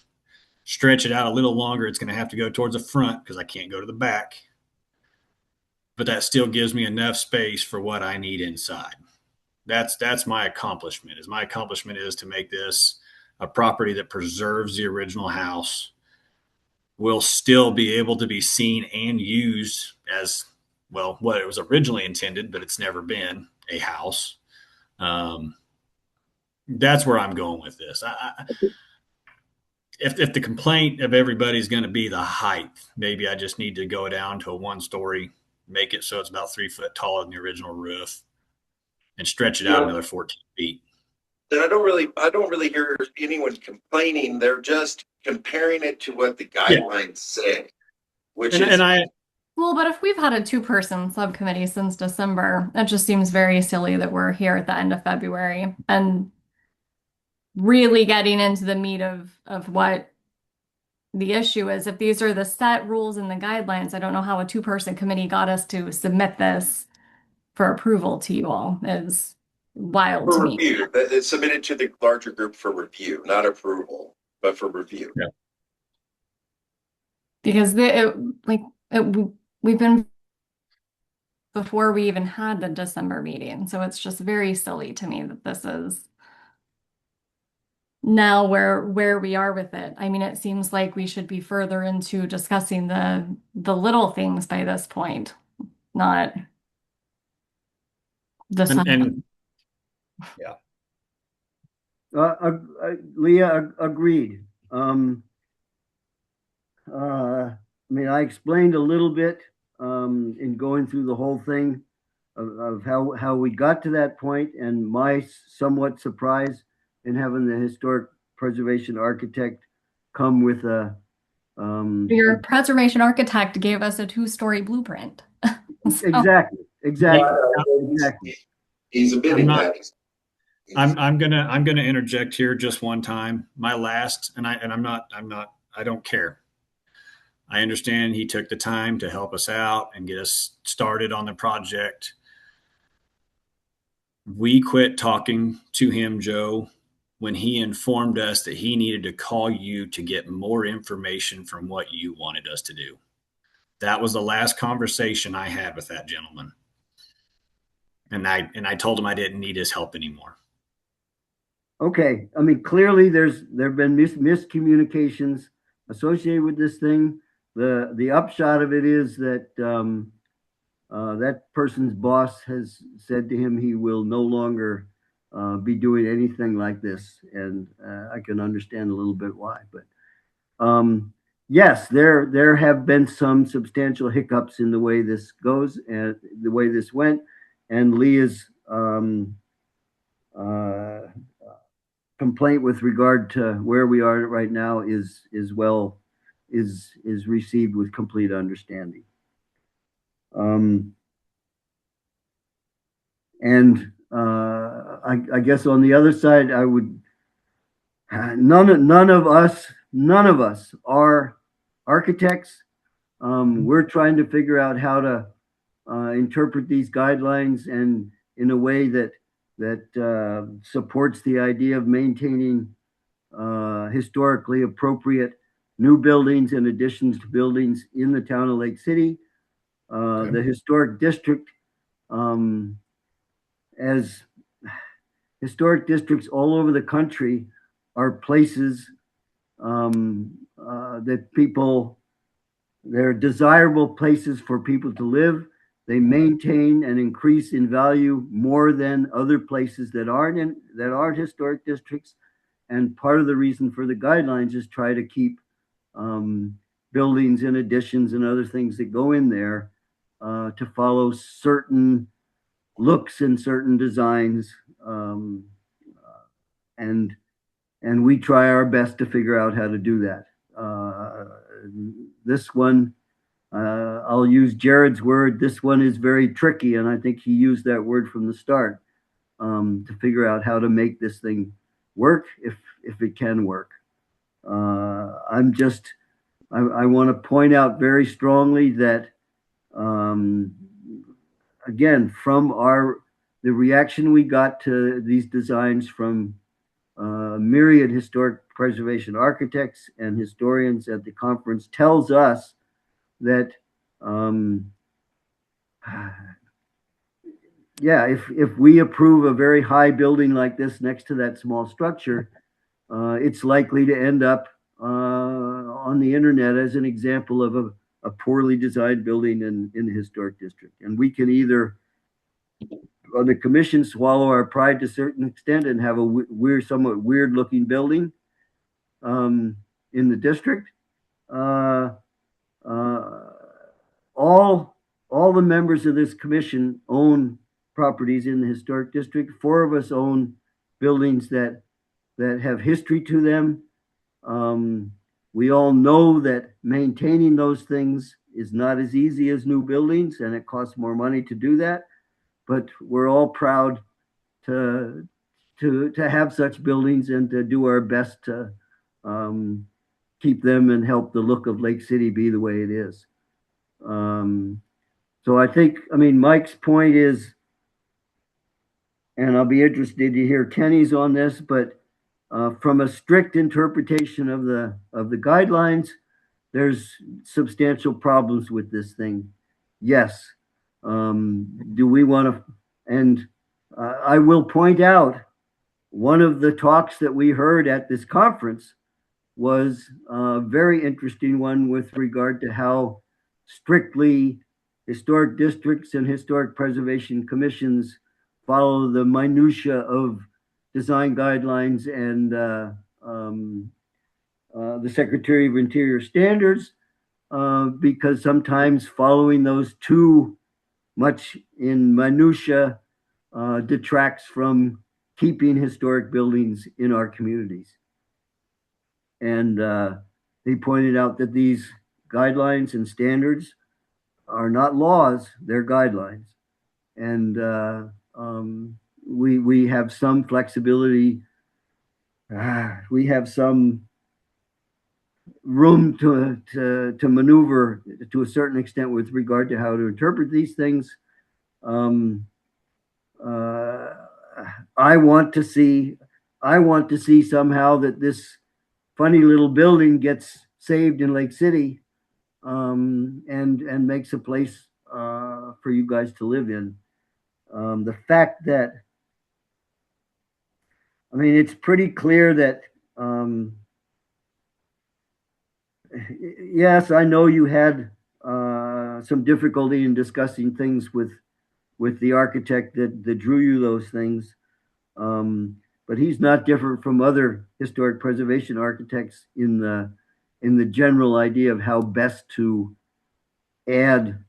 stretch it out a little longer. It's going to have to go towards the front because I can't go to the back. But that still gives me enough space for what I need inside. That's my accomplishment. My accomplishment is to make this a property that preserves the original house, will still be able to be seen and used as, well, what it was originally intended, but it's never been a house. That's where I'm going with this. If the complaint of everybody's going to be the height, maybe I just need to go down to a 1 story, make it so it's about 3 foot taller than the original roof, and stretch it out another 14 feet. Then I don't really hear anyone complaining. They're just comparing it to what the guidelines say, which is. Well, but if we've had a 2-person subcommittee since December, it just seems very silly that we're here at the end of February and really getting into the meat of what the issue is. If these are the set rules and the guidelines, I don't know how a 2-person committee got us to submit this for approval to you all. Is wild to me. Review. It's submitted to the larger group for review, not approval, but for review. Yeah. Because we've been before we even had the December meeting. So it's just very silly to me that this is now where we are with it. I mean, it seems like we should be further into discussing the little things by this point, not December. Yeah. Leah, agreed. I explained a little bit in going through the whole thing of how we got to that point, and my somewhat surprise in having the historic preservation architect come with a Your preservation architect gave us a 2-story blueprint. So, exactly. He's a bit I'm not. impact. I'm gonna interject here just one time. My last, and I don't care. I understand he took the time to help us out and get us started on the project. We quit talking to him, Joe, when he informed us that he needed to call you to get more information from what you wanted us to do. That was the last conversation I had with that gentleman. And I told him I didn't need his help anymore. Okay. I mean, clearly there have been miscommunications associated with this thing. The upshot of it is that that person's boss has said to him he will no longer be doing anything like this, and I can understand a little bit why. But yes, there have been some substantial hiccups in the way this goes and the way this went, and Leah's complaint with regard to where we are right now is received with complete understanding. And I guess on the other side, I would none of us are architects. We're trying to figure out how to interpret these guidelines and in a way that supports the idea of maintaining historically appropriate new buildings and additions to buildings in the town of Lake City. The historic district, as historic districts all over the country, are places that they're desirable places for people to live. They maintain and increase in value more than other places that aren't historic districts. And part of the reason for the guidelines is try to keep buildings and additions and other things that go in there to follow certain looks and certain designs. And we try our best to figure out how to do that. This one, I'll use Jared's word. This one is very tricky, and I think he used that word from the start to figure out how to make this thing work if it can work. I want to point out very strongly that again, from the reaction we got to these designs from myriad historic preservation architects and historians at the conference tells us that yeah, if we approve a very high building like this next to that small structure, it's likely to end up on the internet as an example of a poorly designed building in the historic district. And we can either on the commission swallow our pride to a certain extent and have a somewhat weird looking building in the district. All the members of this commission own properties in the historic district. 4 of us own buildings that have history to them. We all know that maintaining those things is not as easy as new buildings, and it costs more money to do that. But we're all proud to have such buildings and to do our best to keep them and help the look of Lake City be the way it is. So I think, Mike's point is, and I'll be interested to hear Kenny's on this, but from a strict interpretation of the guidelines, there's substantial problems with this thing. Yes. Do we want to? And I will point out one of the talks that we heard at this conference was a very interesting one with regard to how strictly historic districts and historic preservation commissions follow the minutia of design guidelines and the Secretary of Interior standards, because sometimes following those too much in minutia detracts from keeping historic buildings in our communities. And he pointed out that these guidelines and standards are not laws, they're guidelines. And we have some flexibility. We have some room to maneuver to a certain extent with regard to how to interpret these things. I want to see somehow that this funny little building gets saved in Lake City, and makes a place for you guys to live in. The fact that, I mean, it's pretty clear that, yes, I know you had some difficulty in discussing things with the architect that drew you those things. But he's not different from other historic preservation architects in the general idea of how best to add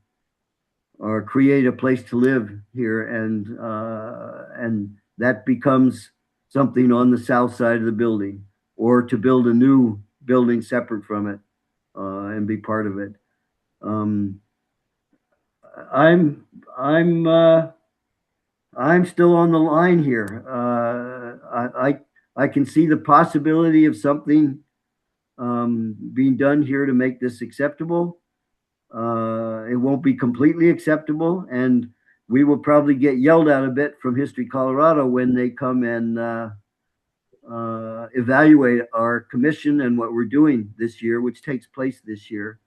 or create a place to live here, and that becomes something on the south side of the building, or to build a new building separate from it and be part of it. I'm still on the line here. I can see the possibility of something being done here to make this acceptable. It won't be completely acceptable, and we will probably get yelled at a bit from History Colorado when they come and evaluate our commission and what we're doing this year, which takes place this year.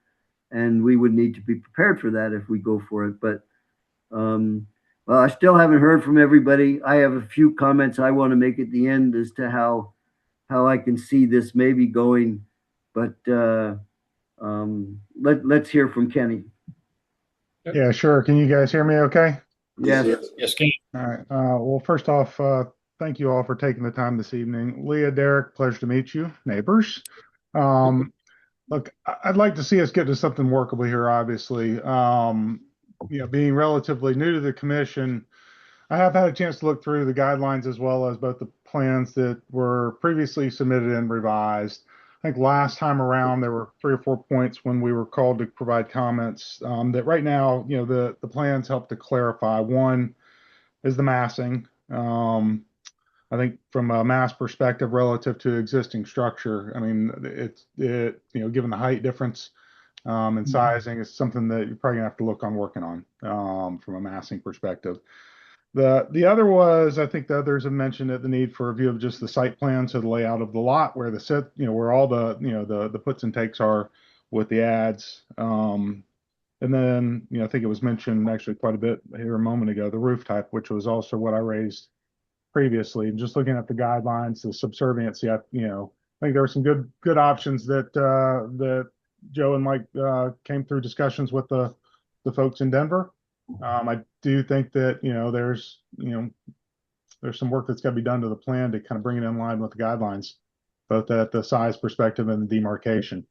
And we would need to be prepared for that if we go for it. But well, I still haven't heard from everybody. I have a few comments I want to make at the end as to how I can see this maybe going. But let's hear from Kenny. Yeah, sure. Can you guys hear me okay? Yes. Yes, Ken. All right. Well, first off, thank you all for taking the time this evening. Leah, Derek, pleasure to meet you, neighbors. Look, I'd like to see us get to something workable here, obviously. Being relatively new to the commission, I have had a chance to look through the guidelines as well as both the plans that were previously submitted and revised. I think last time around there were 3 or 4 points when we were called to provide comments that right now, the plans help to clarify. One is the massing. I think from a mass perspective relative to existing structure, I mean, given the height difference and sizing, is something that you're probably gonna have to look on working on from a massing perspective. The other was, I think the others have mentioned it, the need for a view of just the site plan, so the layout of the lot, where where all the puts and takes are with the ads. And then, I think it was mentioned actually quite a bit here a moment ago, the roof type, which was also what I raised previously. Just looking at the guidelines, the subserviency, I think there were some good options that Joe and Mike came through discussions with the folks in Denver. I do think that there's some work that's got to be done to the plan to kind of bring it in line with the guidelines, both at the size perspective and the demarcation.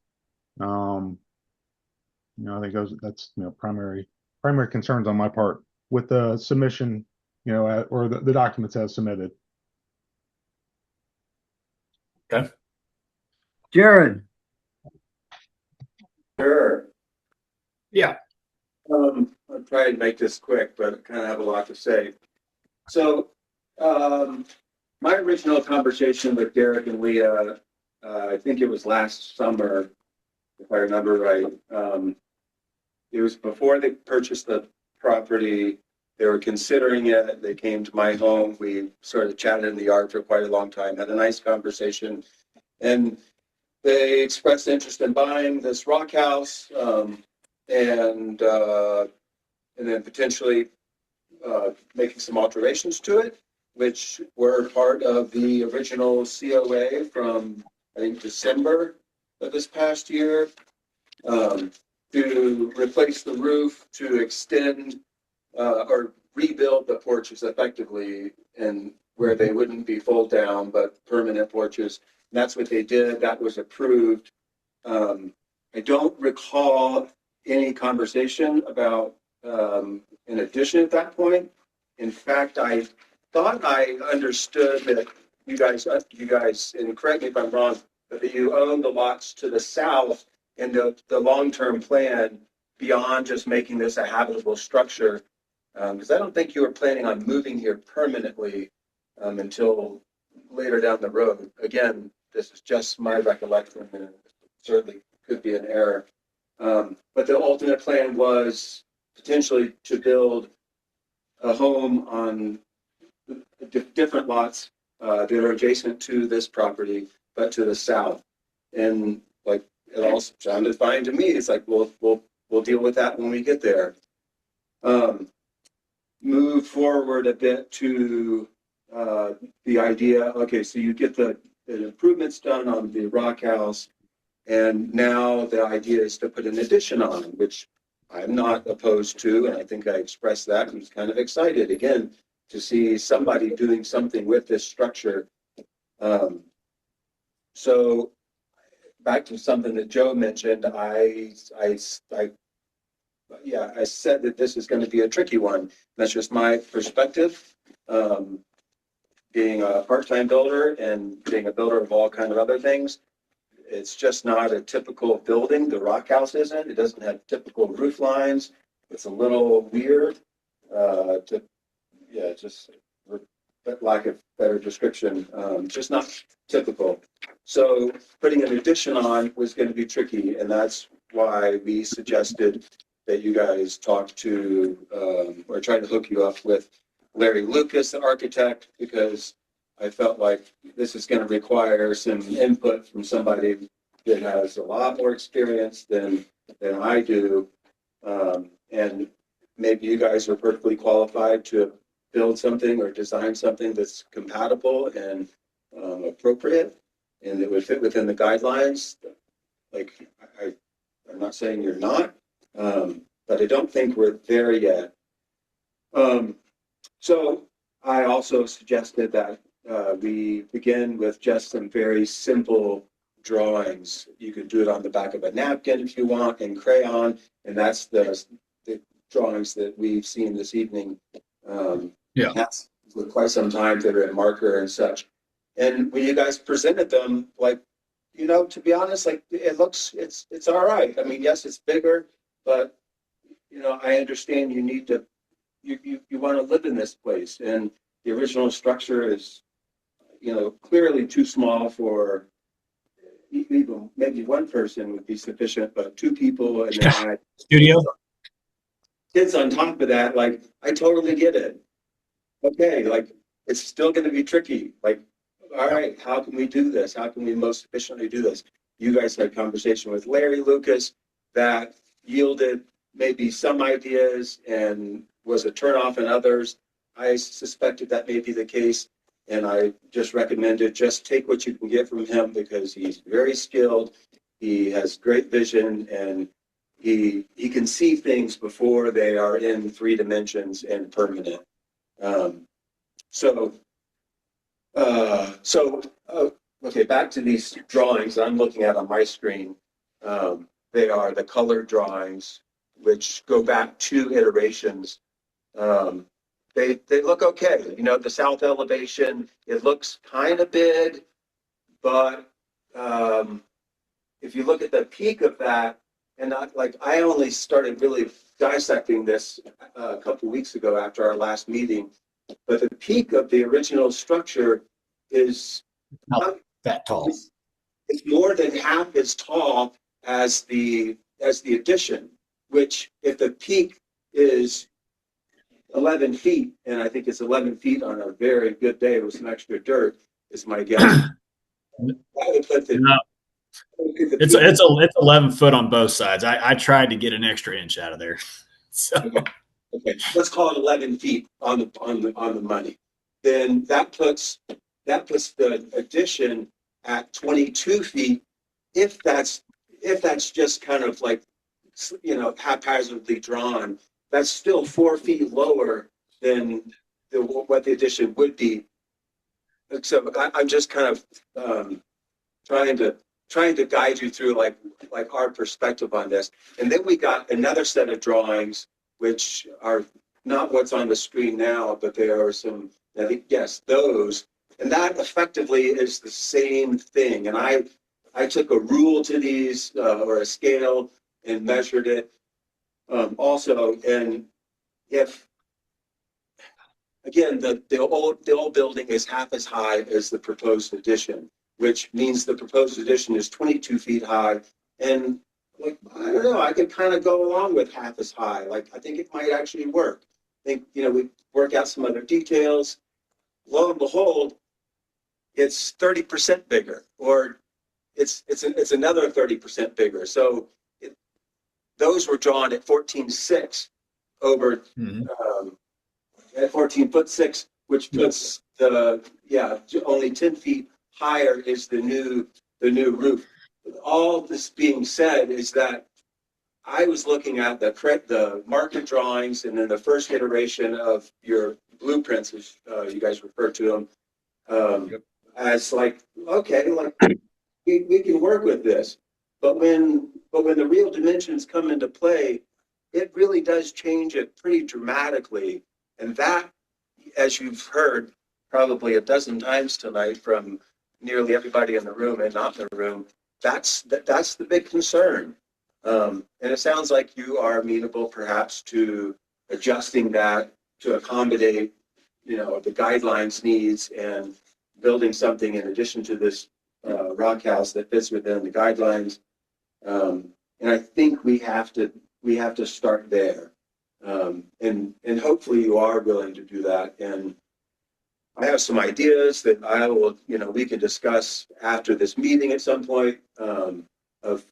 I think that's primary concerns on my part with the submission, or the documents as submitted. Okay. Jared. Sure. Yeah. I'll try and make this quick, but I kind of have a lot to say. So, my original conversation with Derek and Leah, I think it was last summer, if I remember right. It was before they purchased the property. They were considering it. They came to my home. We sort of chatted in the yard for quite a long time, had a nice conversation. And they expressed interest in buying this rock house, and then potentially making some alterations to it, which were part of the original COA from, I think, December of this past year, to replace the roof, to extend or rebuild the porches effectively, and where they wouldn't be fold down, but permanent porches. And that's what they did. That was approved. I don't recall any conversation about an addition at that point. In fact, I thought I understood that you guys, and correct me if I'm wrong, but you own the lots to the south and the long-term plan beyond just making this a habitable structure. Because I don't think you were planning on moving here permanently until later down the road. Again, this is just my recollection, and it certainly could be an error. But the ultimate plan was potentially to build a home on different lots that are adjacent to this property, but to the south. And like it all sounded fine to me. It's like we'll deal with that when we get there. Move forward a bit to the idea. Okay, so you get the improvements done on the rock house, and now the idea is to put an addition on, which I'm not opposed to, and I think I expressed that. I was kind of excited again to see somebody doing something with this structure. So back to something that Joe mentioned, I said that this is going to be a tricky one. That's just my perspective. Being a part-time builder and being a builder of all kinds of other things, it's just not a typical building. The rock house isn't. It doesn't have typical roof lines. It's a little weird. Just lack of better description. Just not typical. So putting an addition on was going to be tricky, and that's why we suggested that you guys talk to or try to hook you up with Larry Lucas, the architect, because I felt like this is going to require some input from somebody that has a lot more experience than I do. And maybe you guys are perfectly qualified to build something or design something that's compatible and appropriate, and it would fit within the guidelines. Like I'm not saying you're not, but I don't think we're there yet. So I also suggested that we begin with just some very simple drawings. You could do it on the back of a napkin if you want in crayon, and that's the drawings that we've seen this evening. That's with quite some time that are in marker and such. And when you guys presented them, like, to be honest, like it's all right. I mean, yes, it's bigger, but I understand you need to, you want to live in this place, and the original structure is, clearly too small for even maybe one person would be sufficient, but two people and then I Studio. kids on top of that, like I totally get it. Okay, like it's still going to be tricky. Like, all right, how can we do this? How can we most efficiently do this? You guys had a conversation with Larry Lucas that yielded maybe some ideas and was a turnoff in others. I suspected that may be the case, and I just recommended just take what you can get from him because he's very skilled. He has great vision, and he can see things before they are in 3 dimensions and permanent. Okay, back to these drawings I'm looking at on my screen. They are the color drawings, which go back 2 iterations. They look okay. The south elevation, it looks kind of big, but if you look at the peak of that, and I only started really dissecting this a couple weeks ago after our last meeting, but the peak of the original structure is Not that tall. It's more than half as tall as the addition, which if the peak is 11 feet, and I think it's 11 feet on a very good day with some extra dirt, is my guess. It's 11 foot on both sides. I tried to get an extra inch out of there. So. Okay, let's call it 11 feet on the money. Then that puts the addition at 22 feet. If that's just kind of like haphazardly drawn, that's still 4 feet lower than what the addition would be. So I'm just kind of trying to guide you through like our perspective on this. And then we got another set of drawings, which are not what's on the screen now, but there are some, I think, yes, those. And that effectively is the same thing. And I took a rule to these or a scale and measured it also. And if, again, the old building is half as high as the proposed addition, which means the proposed addition is 22 feet high. And like, I don't know, I could kind of go along with half as high. Like, I think it might actually work. I think, we work out some other details. Lo and behold, it's 30% bigger, or it's another 30% bigger. So those were drawn at 14.6 over at 14'6", which puts only 10 feet higher is the new roof. All this being said is that I was looking at the market drawings and then the first iteration of your blueprints, as you guys refer to them, as like, okay, like we can work with this. But when the real dimensions come into play, it really does change it pretty dramatically. And that, as you've heard probably a dozen times tonight from nearly everybody in the room and not in the room, that's the big concern. And it sounds like you are amenable perhaps to adjusting that to accommodate, the guidelines needs and building something in addition to this rock house that fits within the guidelines. And I think we have to start there. And hopefully you are willing to do that. And I have some ideas that I will, we can discuss after this meeting at some point, of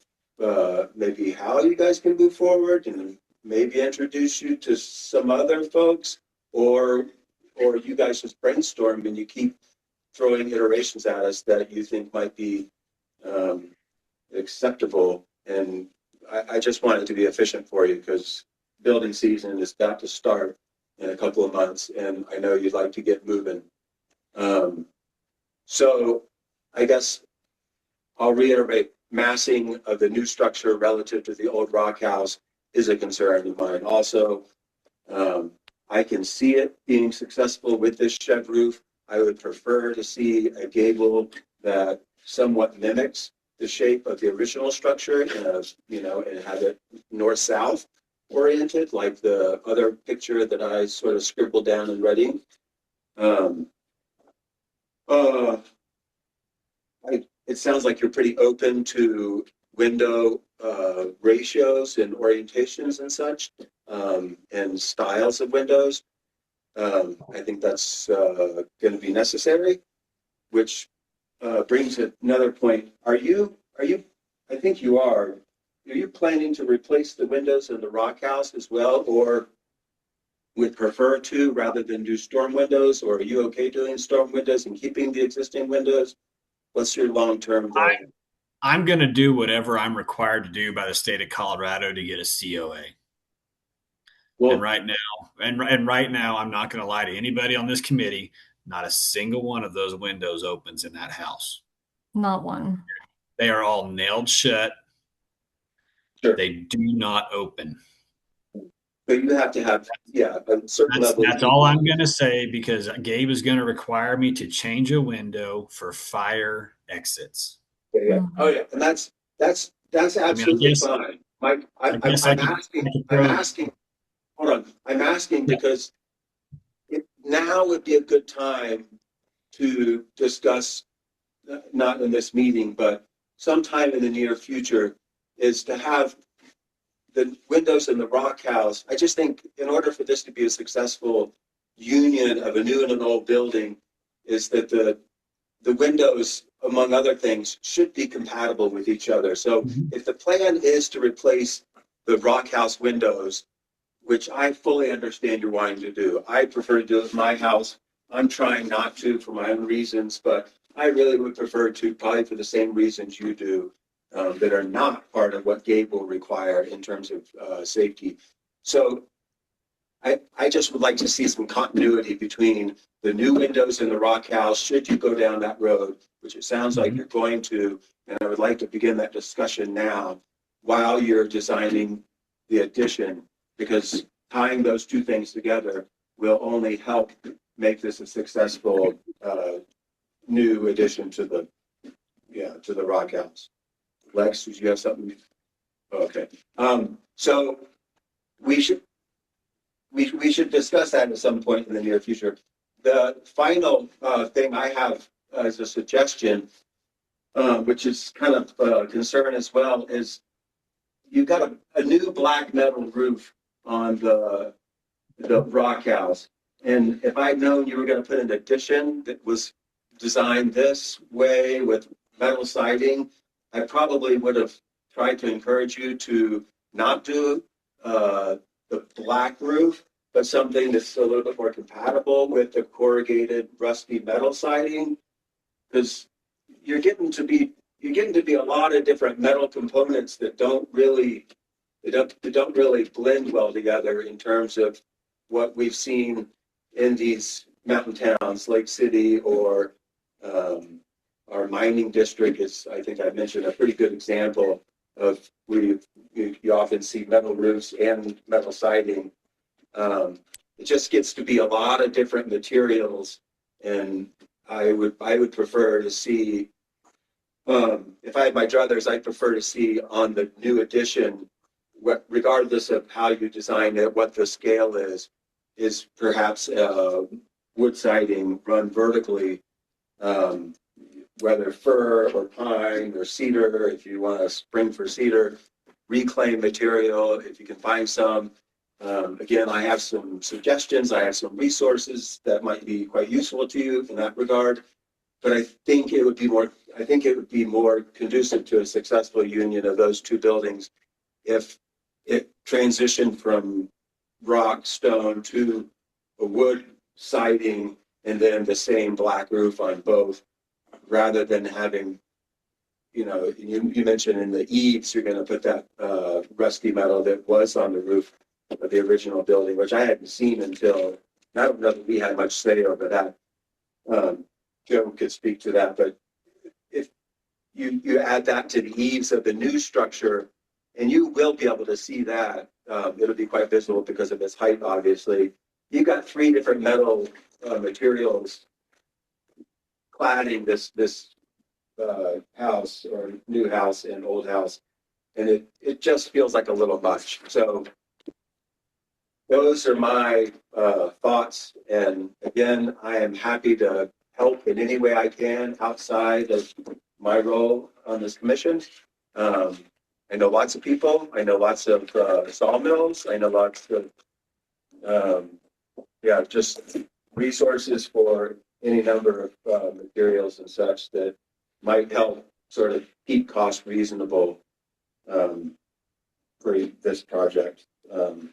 maybe how you guys can move forward, and maybe introduce you to some other folks, or you guys just brainstorm and you keep throwing iterations at us that you think might be acceptable. And I just want it to be efficient for you, because building season is about to start in a couple of months, and I know you'd like to get moving. So I guess I'll reiterate, massing of the new structure relative to the old rock house is a concern of mine. Also, I can see it being successful with this shed roof. I would prefer to see a gable that somewhat mimics the shape of the original structure, and have it north-south oriented, like the other picture that I sort of scribbled down in writing. It sounds like you're pretty open to window ratios and orientations and such, and styles of windows. I think that's going to be necessary, which brings another point. Are you, I think you are you planning to replace the windows in the rock house as well, or would prefer to rather than do storm windows? Or are you okay doing storm windows and keeping the existing windows? What's your long-term goal? I'm going to do whatever I'm required to do by the state of Colorado to get a COA. Well, and right now, I'm not going to lie to anybody on this committee. Not a single one of those windows opens in that house. Not one. They are all nailed shut. sure. They do not open. But you have to have, a certain level. That's all I'm going to say, because Gabe is going to require me to change a window for fire exits. Yeah. Oh yeah, and that's absolutely fine. Mike, I'm asking. Hold on, I'm asking because now would be a good time to discuss, not in this meeting, but sometime in the near future, is to have the windows in the rock house. I just think in order for this to be a successful union of a new and an old building, is that the windows, among other things, should be compatible with each other. So if the plan is to replace the rock house windows, which I fully understand you're wanting to do, I prefer to do it with my house. I'm trying not to for my own reasons, but I really would prefer to, probably for the same reasons you do, that are not part of what Gabe will require in terms of safety. So I just would like to see some continuity between the new windows in the rock house, should you go down that road, which it sounds like you're going to, and I would like to begin that discussion now while you're designing the addition, because tying those two things together will only help make this a successful new addition to the rock house. Lex, did you have something? Okay. So we should discuss that at some point in the near future. The final thing I have as a suggestion, which is kind of a concern as well, is you've got a new black metal roof on the rock house. And if I'd known you were going to put an addition that was designed this way with metal siding, I probably would have tried to encourage you to not do the black roof, but something that's a little bit more compatible with the corrugated rusty metal siding, because you're getting to be a lot of different metal components that don't really blend well together in terms of what we've seen in these mountain towns, Lake City or our mining district is, I think I mentioned, a pretty good example of where you often see metal roofs and metal siding. It just gets to be a lot of different materials, and I would prefer to see, if I had my druthers, I'd prefer to see on the new addition, regardless of how you design it, what the scale is perhaps wood siding run vertically, whether fir or pine or cedar, if you want to spring for cedar, reclaimed material, if you can find some. Again, I have some suggestions. I have some resources that might be quite useful to you in that regard. But I think it would be more conducive to a successful union of those two buildings if it transitioned from rock, stone to a wood siding and then the same black roof on both, rather than having, you mentioned in the eaves, you're going to put that rusty metal that was on the roof of the original building, which I hadn't seen until, I don't know that we had much say over that. Joe could speak to that, but if you add that to the eaves of the new structure, and you will be able to see that, it'll be quite visible because of its height, obviously. You've got three different metal materials cladding this house, or new house and old house, and it just feels like a little much. So those are my thoughts, and again, I am happy to help in any way I can outside of my role on this commission. I know lots of people. I know lots of sawmills. I know lots of just resources for any number of materials and such that might help sort of keep costs reasonable for this project. And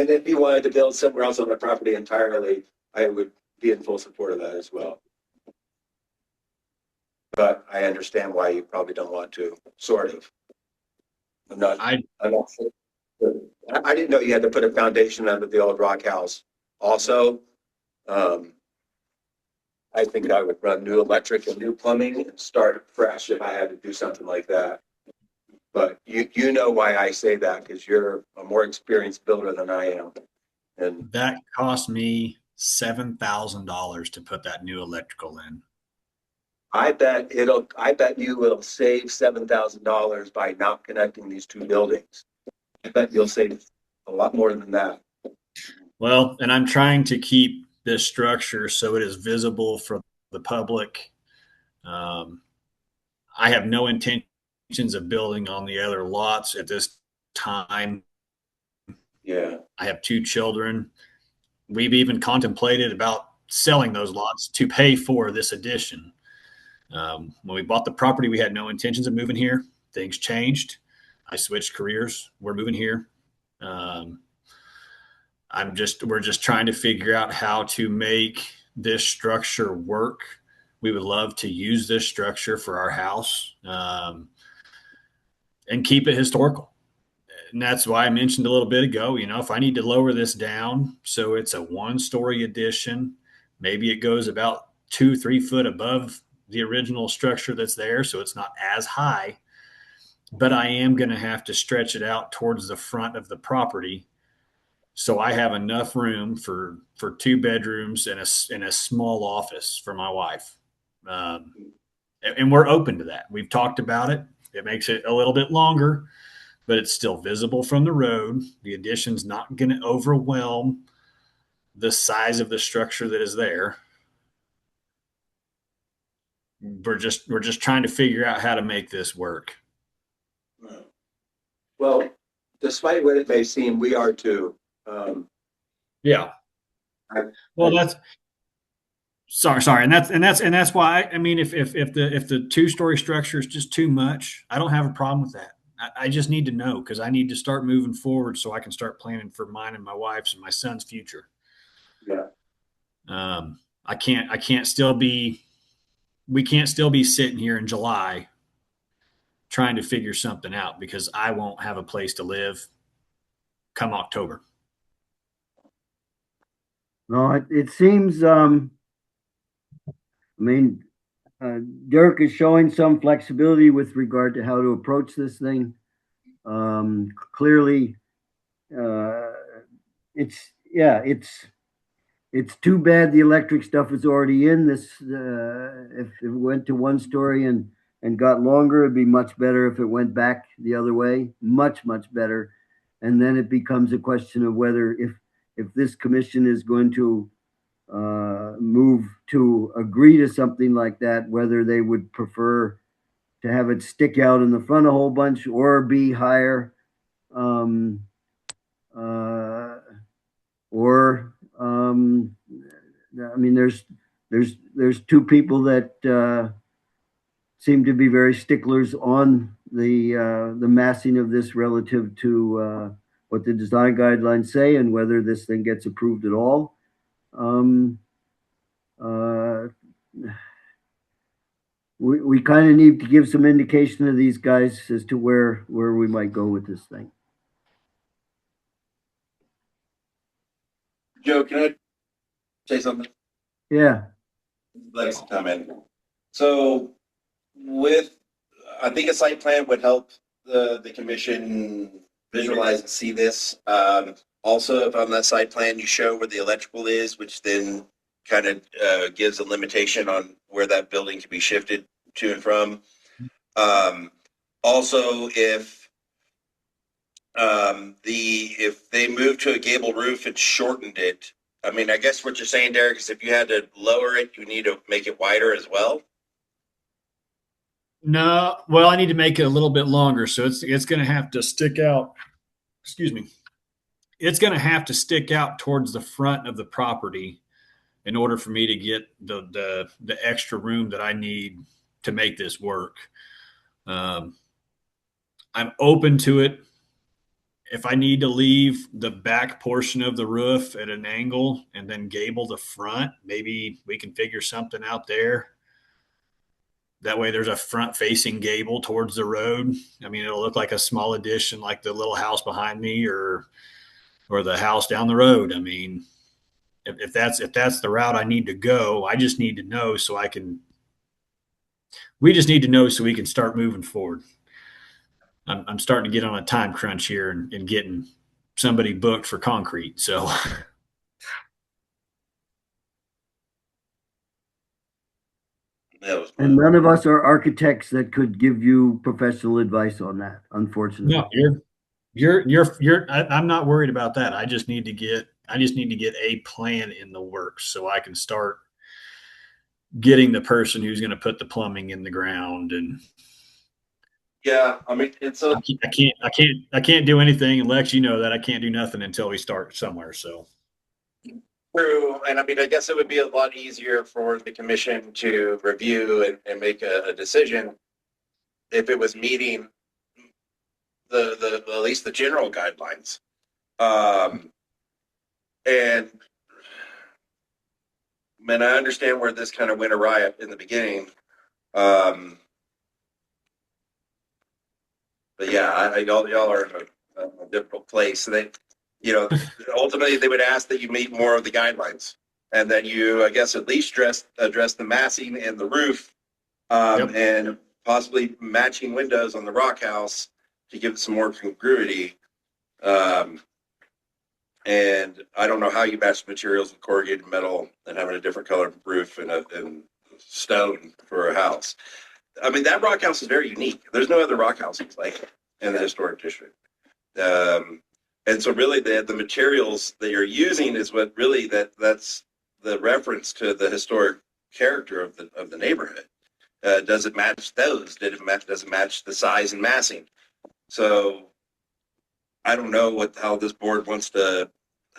if you wanted to build somewhere else on the property entirely, I would be in full support of that as well. But I understand why you probably don't want to, sort of. I'm not sure. I didn't know you had to put a foundation under the old rock house. Also, I think I would run new electric and new plumbing and start fresh if I had to do something like that. But you know why I say that, because you're a more experienced builder than I am. And that cost me $7,000 to put that new electrical in. I bet you will save $7,000 by not connecting these two buildings. I bet you'll save a lot more than that. Well, and I'm trying to keep this structure so it is visible for the public. I have no intentions of building on the other lots at this time. Yeah. I have two children. We've even contemplated about selling those lots to pay for this addition. When we bought the property, we had no intentions of moving here. Things changed. I switched careers. We're moving here. We're just trying to figure out how to make this structure work. We would love to use this structure for our house, and keep it historical. And that's why I mentioned a little bit ago, if I need to lower this down so it's a 1-story addition, maybe it goes about 2-3 foot above the original structure that's there, so it's not as high, but I am going to have to stretch it out towards the front of the property, so I have enough room for 2 bedrooms and a small office for my wife. And we're open to that. We've talked about it. It makes it a little bit longer, but it's still visible from the road. The addition's not going to overwhelm the size of the structure that is there. We're just trying to figure out how to make this work. Well, despite what it may seem, we are too. Yeah. Well, that's sorry, and that's why I mean, if the 2-story structure is just too much, I don't have a problem with that. I just need to know because I need to start moving forward so I can start planning for mine and my wife's and my son's future. Yeah. I can't still be. We can't still be sitting here in July trying to figure something out because I won't have a place to live come October. No, it seems, I mean, Derek is showing some flexibility with regard to how to approach this thing. Clearly, it's too bad the electric stuff is already in this. If it went to 1 story and got longer, it'd be much better. If it went back the other way, much better. And then it becomes a question of whether if this commission is going to move to agree to something like that, whether they would prefer to have it stick out in the front a whole bunch or be higher, I mean, there's two people that seem to be very sticklers on the massing of this relative to what the design guidelines say and whether this thing gets approved at all. We kind of need to give some indication to these guys as to where we might go with this thing. Joe, can I say something? Yeah. Like some comment. So I think a site plan would help the commission visualize and see this. Also, if on that site plan you show where the electrical is, which then kind of gives a limitation on where that building can be shifted to and from. Also, if they moved to a gable roof and shortened it, I mean, I guess what you're saying, Derek, is if you had to lower it, you need to make it wider as well. No, well, I need to make it a little bit longer, so it's going to have to stick out. Excuse me. It's going to have to stick out towards the front of the property in order for me to get the extra room that I need to make this work. I'm open to it. If I need to leave the back portion of the roof at an angle and then gable the front, maybe we can figure something out there. That way there's a front facing gable towards the road. I mean, it'll look like a small addition like the little house behind me or the house down the road. I mean, if that's the route I need to go, I just need to know so we just need to know so we can start moving forward. I'm starting to get on a time crunch here and getting somebody booked for concrete. So And none of us are architects that could give you professional advice on that, unfortunately. No, I'm not worried about that. I just need to get a plan in the works so I can start getting the person who's going to put the plumbing in the ground. And Yeah, I mean, I can't do anything. And Lex, you know that I can't do nothing until we start somewhere. So true. And I mean, I guess it would be a lot easier for the commission to review and make a decision if it was meeting the at least the general guidelines. And man, I understand where this kind of went awry in the beginning. But yeah, y'all are in a difficult place. So ultimately they would ask that you meet more of the guidelines and that you, I guess, at least address the massing and the roof, and possibly matching windows on the rock house to give it some more congruity. And I don't know how you match materials with corrugated metal and having a different color roof and stone for a house. I mean, that rock house is very unique. There's no other rock houses like it in the historic district. And so really the materials that you're using is what really that's the reference to the historic character of the neighborhood. Does it match those? Does it match the size and massing? So I don't know how this board wants to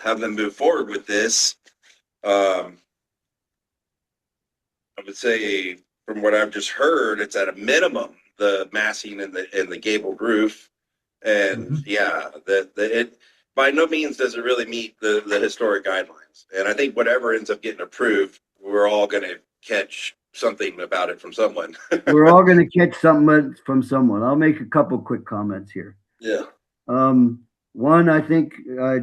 have them move forward with this. I would say from what I've just heard, it's at a minimum the massing and the gabled roof, and yeah, it by no means does it really meet the historic guidelines. And I think whatever ends up getting approved, we're all going to catch something about it from someone. We're all going to catch something from someone. I'll make a couple quick comments here. Yeah. One, I think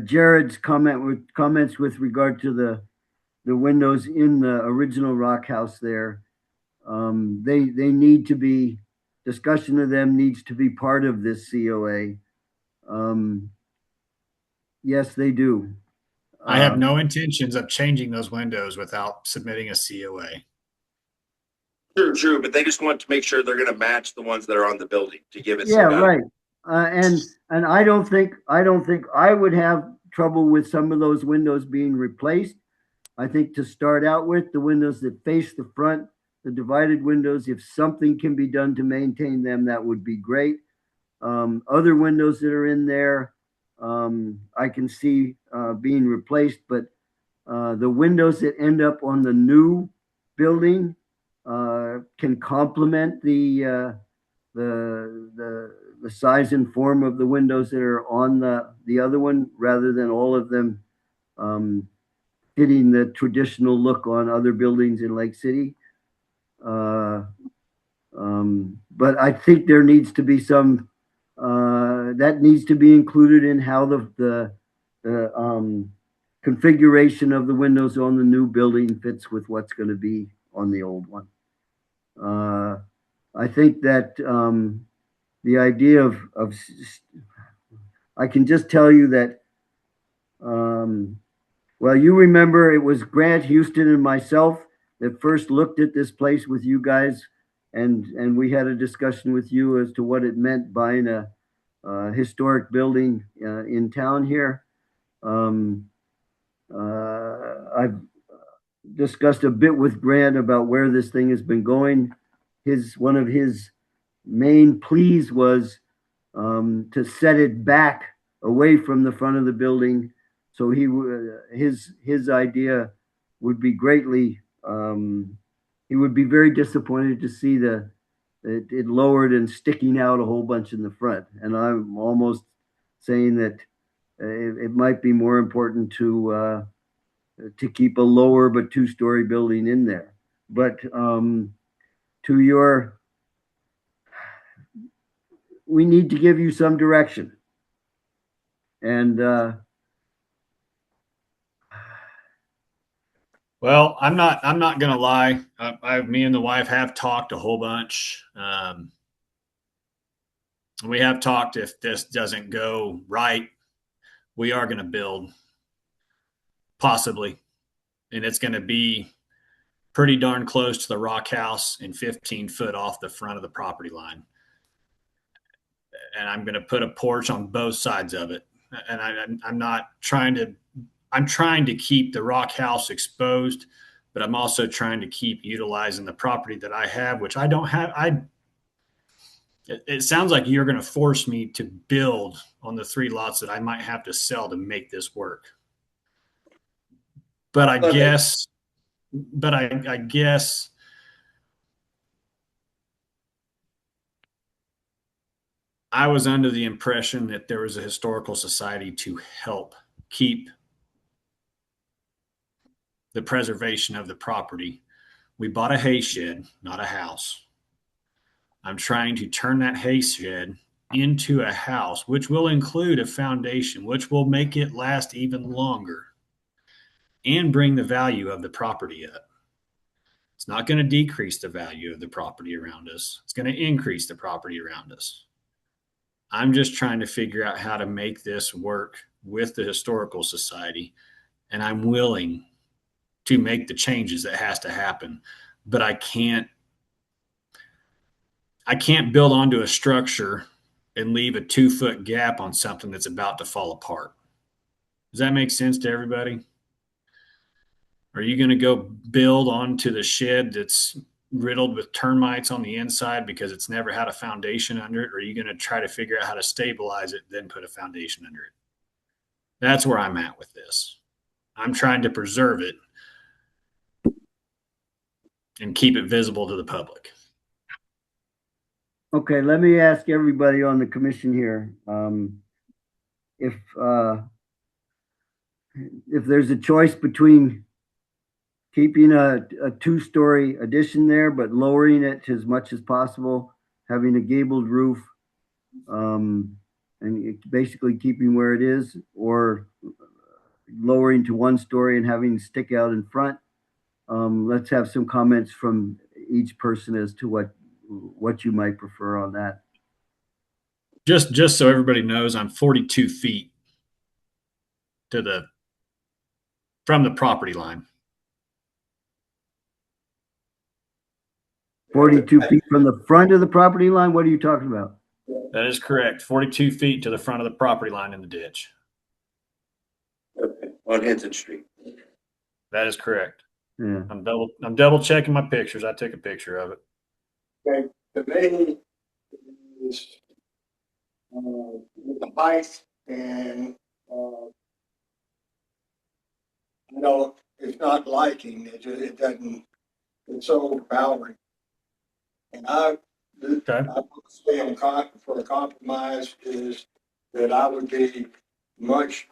Jared's comments with regard to the windows in the original rock house there. They need to be, discussion of them needs to be part of this COA. Yes, they do. I have no intentions of changing those windows without submitting a COA. True, but they just want to make sure they're going to match the ones that are on the building to give it. Yeah, right. And I don't think I would have trouble with some of those windows being replaced. I think to start out with, the windows that face the front, the divided windows, if something can be done to maintain them, that would be great. Other windows that are in there, I can see being replaced, but the windows that end up on the new building can complement the size and form of the windows that are on the other one, rather than all of them hitting the traditional look on other buildings in Lake City. But I think there needs to be some that needs to be included in how the configuration of the windows on the new building fits with what's going to be on the old one. I think that the idea of I can just tell you that well, you remember it was Grant, Houston, and myself that first looked at this place with you guys, and we had a discussion with you as to what it meant buying a historic building in town here. I've discussed a bit with Grant about where this thing has been going. One of his main pleas was to set it back away from the front of the building. So his idea would be greatly. He would be very disappointed to see it lowered and sticking out a whole bunch in the front. And I'm almost saying that it might be more important to keep a lower but two-story building in there. But we need to give you some direction. And well, I'm not going to lie. Me and the wife have talked a whole bunch. We have talked, if this doesn't go right, we are going to build, possibly. And it's going to be pretty darn close to the rock house and 15 foot off the front of the property line. And I'm going to put a porch on both sides of it. And I'm trying to keep the rock house exposed, but I'm also trying to keep utilizing the property that I have, which I don't have. It sounds like you're going to force me to build on the 3 lots that I might have to sell to make this work. But I guess I was under the impression that there was a historical society to help keep the preservation of the property. We bought a hay shed, not a house. I'm trying to turn that hay shed into a house, which will include a foundation, which will make it last even longer and bring the value of the property up. It's not going to decrease the value of the property around us. It's going to increase the property around us. I'm just trying to figure out how to make this work with the historical society, and I'm willing to make the changes that has to happen, but I can't I can't build onto a structure and leave a 2 foot gap on something that's about to fall apart. Does that make sense to everybody? Are you going to go build onto the shed that's riddled with termites on the inside because it's never had a foundation under it? Or are you going to try to figure out how to stabilize it, then put a foundation under it? That's where I'm at with this. I'm trying to preserve it and keep it visible to the public. Okay, let me ask everybody on the commission here. If there's a choice between keeping a 2-story addition there, but lowering it as much as possible, having a gabled roof, and basically keeping where it is, or lowering to 1 story and having stick out in front. Let's have some comments from each person as to what you might prefer on that. Just so everybody knows, I'm 42 feet from the property line. 42 feet from the front of the property line? What are you talking about? That is correct. 42 feet to the front of the property line in the ditch. Okay, on Hinton Street. That is correct. Yeah. I'm double checking my pictures. I took a picture of it. Okay, to me, is, with the height and, you know, it's not liking, it doesn't, it's so overpowering. And I would say for a compromise is that I would be much,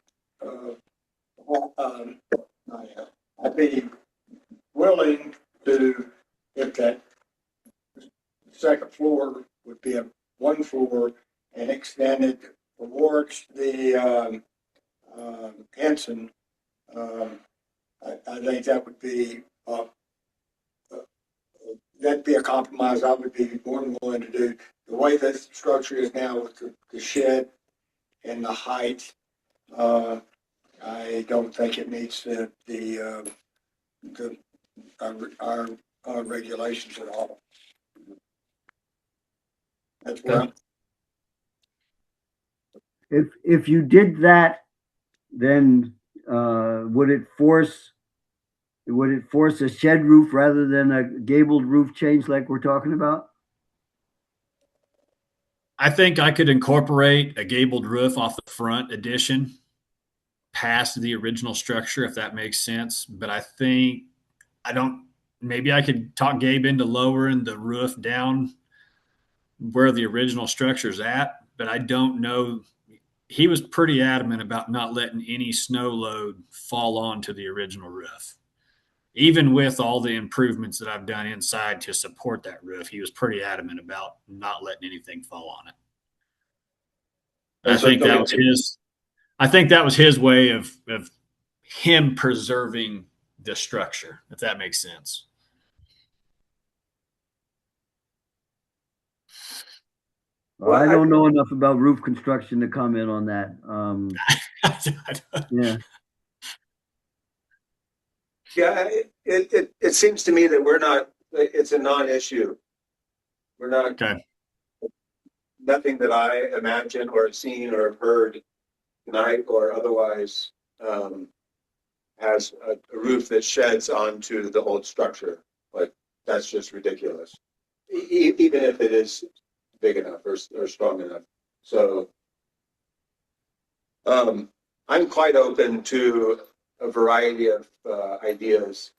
I'd be willing to, if that second floor would be a 1 floor and extended towards the Henson, I think that would be that'd be a compromise I would be more than willing to do. The way that structure is now with the shed and the height, I don't think it meets our regulations at all. That's where If you did that, then would it force a shed roof rather than a gabled roof change like we're talking about? I think I could incorporate a gabled roof off the front addition past the original structure, if that makes sense. But maybe I could talk Gabe into lowering the roof down where the original structure's at, but I don't know. He was pretty adamant about not letting any snow load fall onto the original roof. Even with all the improvements that I've done inside to support that roof, he was pretty adamant about not letting anything fall on it. I think that was his way of him preserving the structure, if that makes sense. Well, I don't know enough about roof construction to comment on that. Yeah. Yeah, it seems to me that it's a non-issue. We're not, Okay. Nothing that I imagine or have seen or have heard tonight or otherwise has a roof that sheds onto the old structure. Like, that's just ridiculous. Even if it is big enough or strong enough. So I'm quite open to a variety of ideas.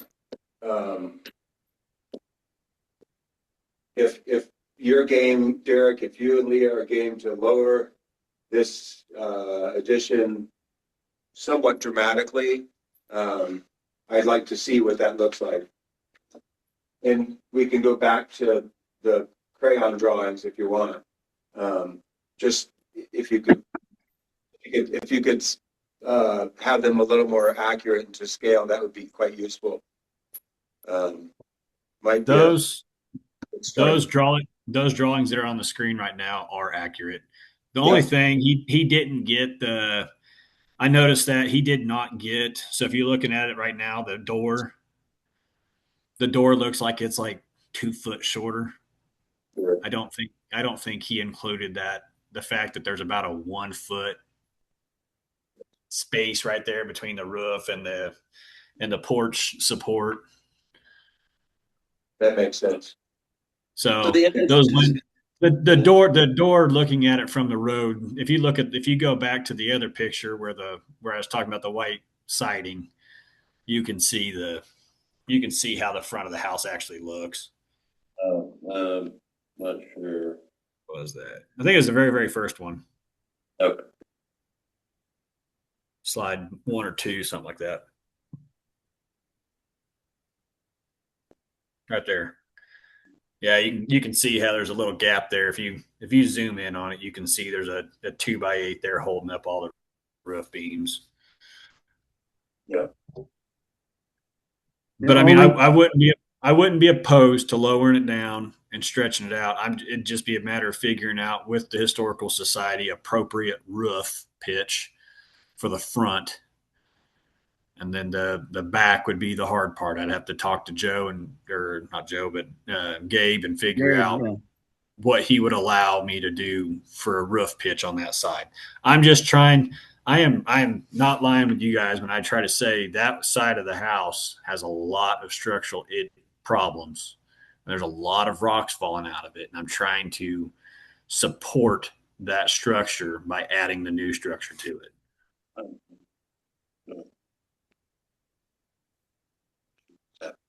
If you're game, Derek, if you and Leah are game to lower this addition somewhat dramatically, I'd like to see what that looks like. And we can go back to the crayon drawings if you want. Just if you could have them a little more accurate and to scale, that would be quite useful. Those drawings that are on the screen right now are accurate. The only thing he didn't get I noticed that he did not get. So if you're looking at it right now, the door looks like it's like 2 foot shorter. I don't think he included that the fact that there's about a 1 foot space right there between the roof and the porch support. That makes sense. So So the those entrance is, the door looking at it from the road, if you go back to the other picture where I was talking about the white siding, you can see how the front of the house actually looks. oh, not sure. What was that? I think it was the very, very first one. Okay. Slide 1 or 2, something like that. Right there. Yeah, you can see how there's a little gap there. If you zoom in on it, you can see there's a 2x8 there holding up all the roof beams. Yeah. But I mean, I wouldn't be opposed to lowering it down and stretching it out. It'd just be a matter of figuring out with the historical society appropriate roof pitch for the front, and then the back would be the hard part. I'd have to talk to Joe or not Joe, but Gabe, and figure Yeah, out yeah. what he would allow me to do for a roof pitch on that side. I'm just trying. I am not lying with you guys when I try to say that side of the house has a lot of structural problems. There's a lot of rocks falling out of it, and I'm trying to support that structure by adding the new structure to it.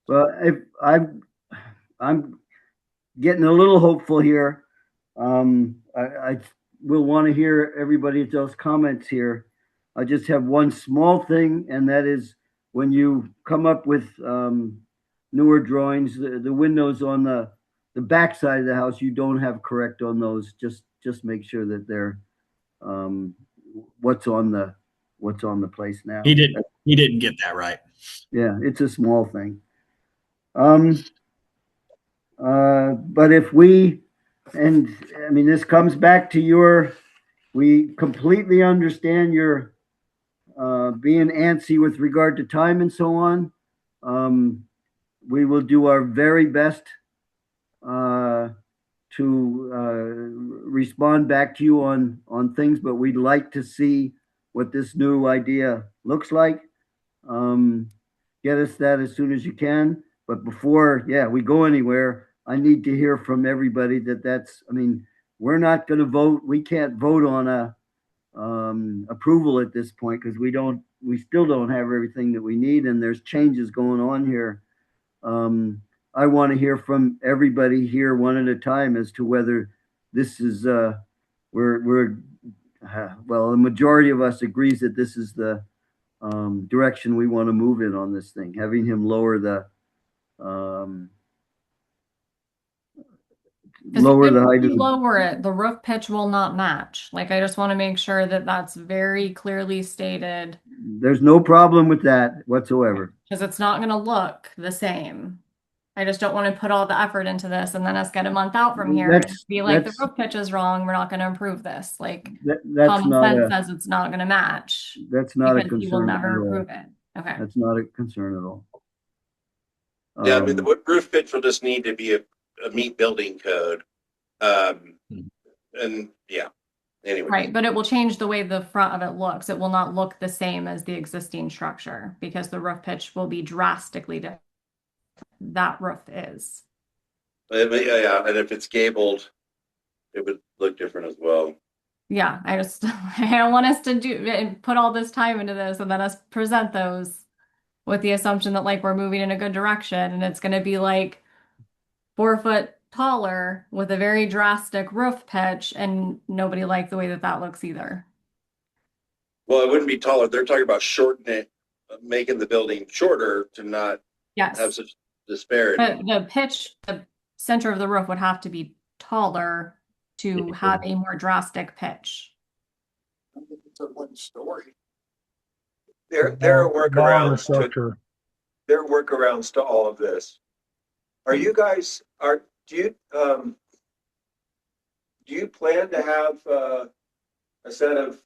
Well, if I'm getting a little hopeful here. I will want to hear everybody else's comments here. I just have one small thing, and that is when you come up with newer drawings, the windows on the back side of the house, you don't have correct on those. Just make sure that they're what's on the place now. He didn't get that right. Yeah, it's a small thing. But if we, and I mean, this comes back to we completely understand your being antsy with regard to time and so on. We will do our very best to respond back to you on things, but we'd like to see what this new idea looks like. Get us that as soon as you can. But before, we go anywhere, I need to hear from everybody I mean, we're not going to vote. We can't vote on a approval at this point because we still don't have everything that we need, and there's changes going on here. I want to hear from everybody here one at a time as to whether this is well, the majority of us agrees that this is the direction we want to move in on this thing, having him lower the height of the. Lower it, the roof pitch will not match. Like, I just want to make sure that that's very clearly stated. There's no problem with that whatsoever. Because it's not going to look the same. I just don't want to put all the effort into this and then us get a month out from here and be like, the roof pitch is wrong. We're not going to improve this. Like, common sense says it's not going to match. That's not a concern. He will never approve it. Okay. That's not a concern at all. Yeah, I mean, the roof pitch will just need to be a meet building code. And yeah, anyway. Right, but it will change the way the front of it looks. It will not look the same as the existing structure because the roof pitch will be drastically different. That roof is. Yeah, and if it's gabled, it would look different as well. Yeah, I don't want us to put all this time into this and then us present those with the assumption that like we're moving in a good direction and it's going to be like 4 foot taller with a very drastic roof pitch and nobody liked the way that looks either. Well, it wouldn't be taller. They're talking about shortening it, making the building shorter to not have such disparity. But the pitch, the center of the roof would have to be taller to have a more drastic pitch. I think it's a 1 story. There are workarounds to all of this. Are you guys do you plan to have a set of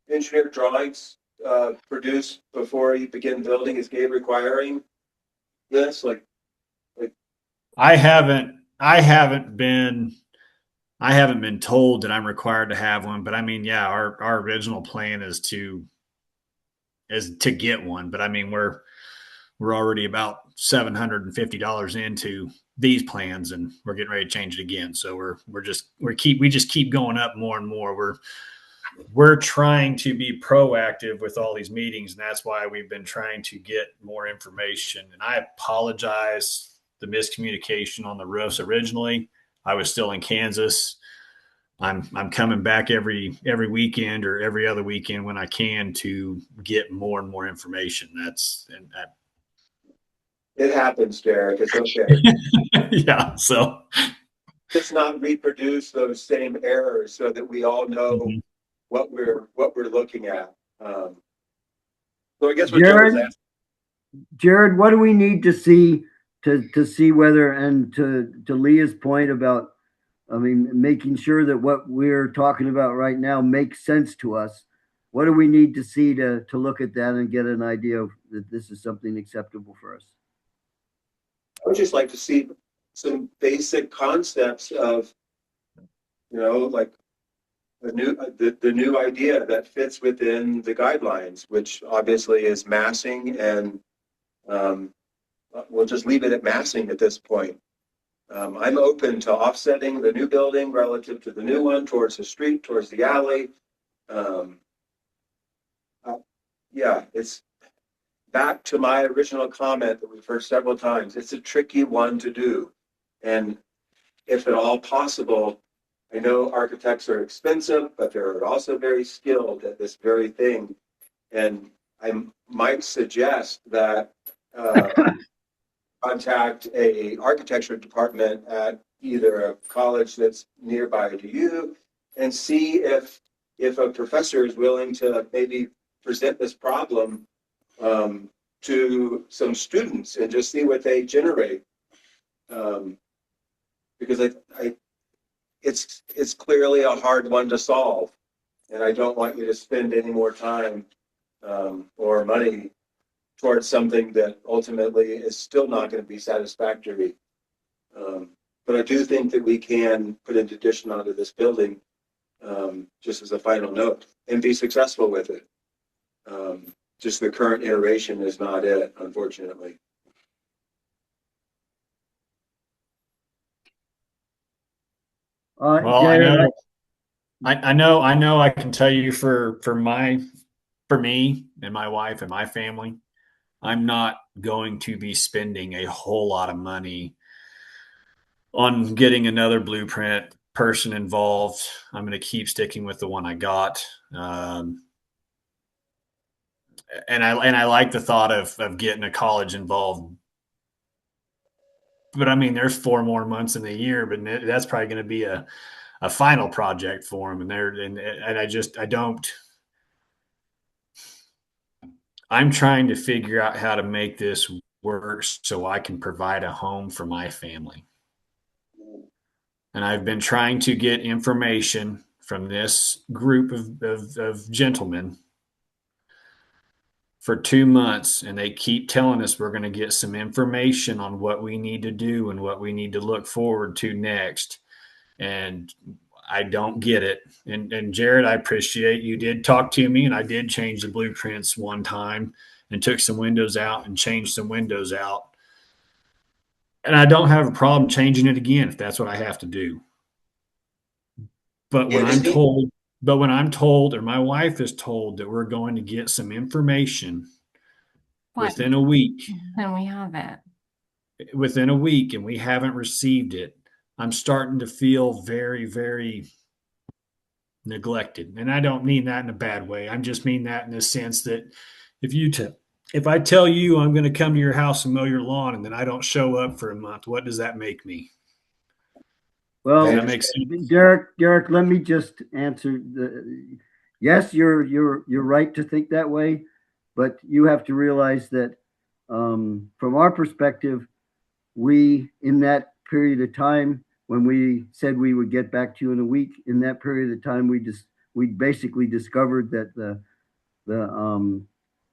engineered drawings produced before you begin building? Is Gabe requiring this? Like I haven't I haven't been told that I'm required to have one, but I mean, yeah, our original plan is to get one, but I mean, we're already about $750 into these plans, and we're getting ready to change it again. So we just keep going up more and more. We're trying to be proactive with all these meetings, and that's why we've been trying to get more information. And I apologize the miscommunication on the roofs originally. I was still in Kansas. I'm coming back every weekend or every other weekend when I can to get more and more information. It happens, Derek. It's okay. Yeah. So Just not reproduce those same errors so that we all know mhm. what we're looking at. So I guess what Joe was Jared, asking. Jared, what do we need to see to see whether, and to Leah's point about, I mean, making sure that what we're talking about right now makes sense to us. What do we need to see to look at that and get an idea of that this is something acceptable for us? I would just like to see some basic concepts of, like the new idea that fits within the guidelines, which obviously is massing, and we'll just leave it at massing at this point. I'm open to offsetting the new building relative to the new one towards the street, towards the alley. Um, yeah, it's back to my original comment that we've heard several times. It's a tricky one to do. And if at all possible, I know architects are expensive, but they're also very skilled at this very thing. And I might suggest that contact a architecture department at either a college that's nearby to you and see if a professor is willing to maybe present this problem to some students and just see what they generate. Because it's clearly a hard one to solve, and I don't want you to spend any more time or money towards something that ultimately is still not going to be satisfactory. But I do think that we can put an addition onto this building, just as a final note, and be successful with it. Just the current iteration is not it, unfortunately. Well, Jared, I know I can tell you for me and my wife and my family, I'm not going to be spending a whole lot of money on getting another blueprint person involved. I'm going to keep sticking with the one I got. And I like the thought of getting a college involved. But I mean, there's 4 more months in the year, but that's probably going to be a final project for them. And I don't. I'm trying to figure out how to make this work so I can provide a home for my family. And I've been trying to get information from this group of gentlemen for 2 months, and they keep telling us we're going to get some information on what we need to do and what we need to look forward to next. And I don't get it. And Jared, I appreciate you did talk to me, and I did change the blueprints one time and took some windows out and changed some windows out. And I don't have a problem changing it again if that's what I have to do. But Yeah, when just I'm need, told, but when I'm told, or my wife is told that we're going to get some information What within a week, can we have it? and we haven't received it, I'm starting to feel very, very neglected. And I don't mean that in a bad way. I just mean that in the sense that if you t- if I tell you I'm going to come to your house and mow your lawn and then I don't show up for a month, what does that make me? Does well, that make sense? Derek, let me just answer yes, you're right to think that way, but you have to realize that from our perspective, we, in that period of time when we said we would get back to you in a week, in that period of time, we basically discovered that the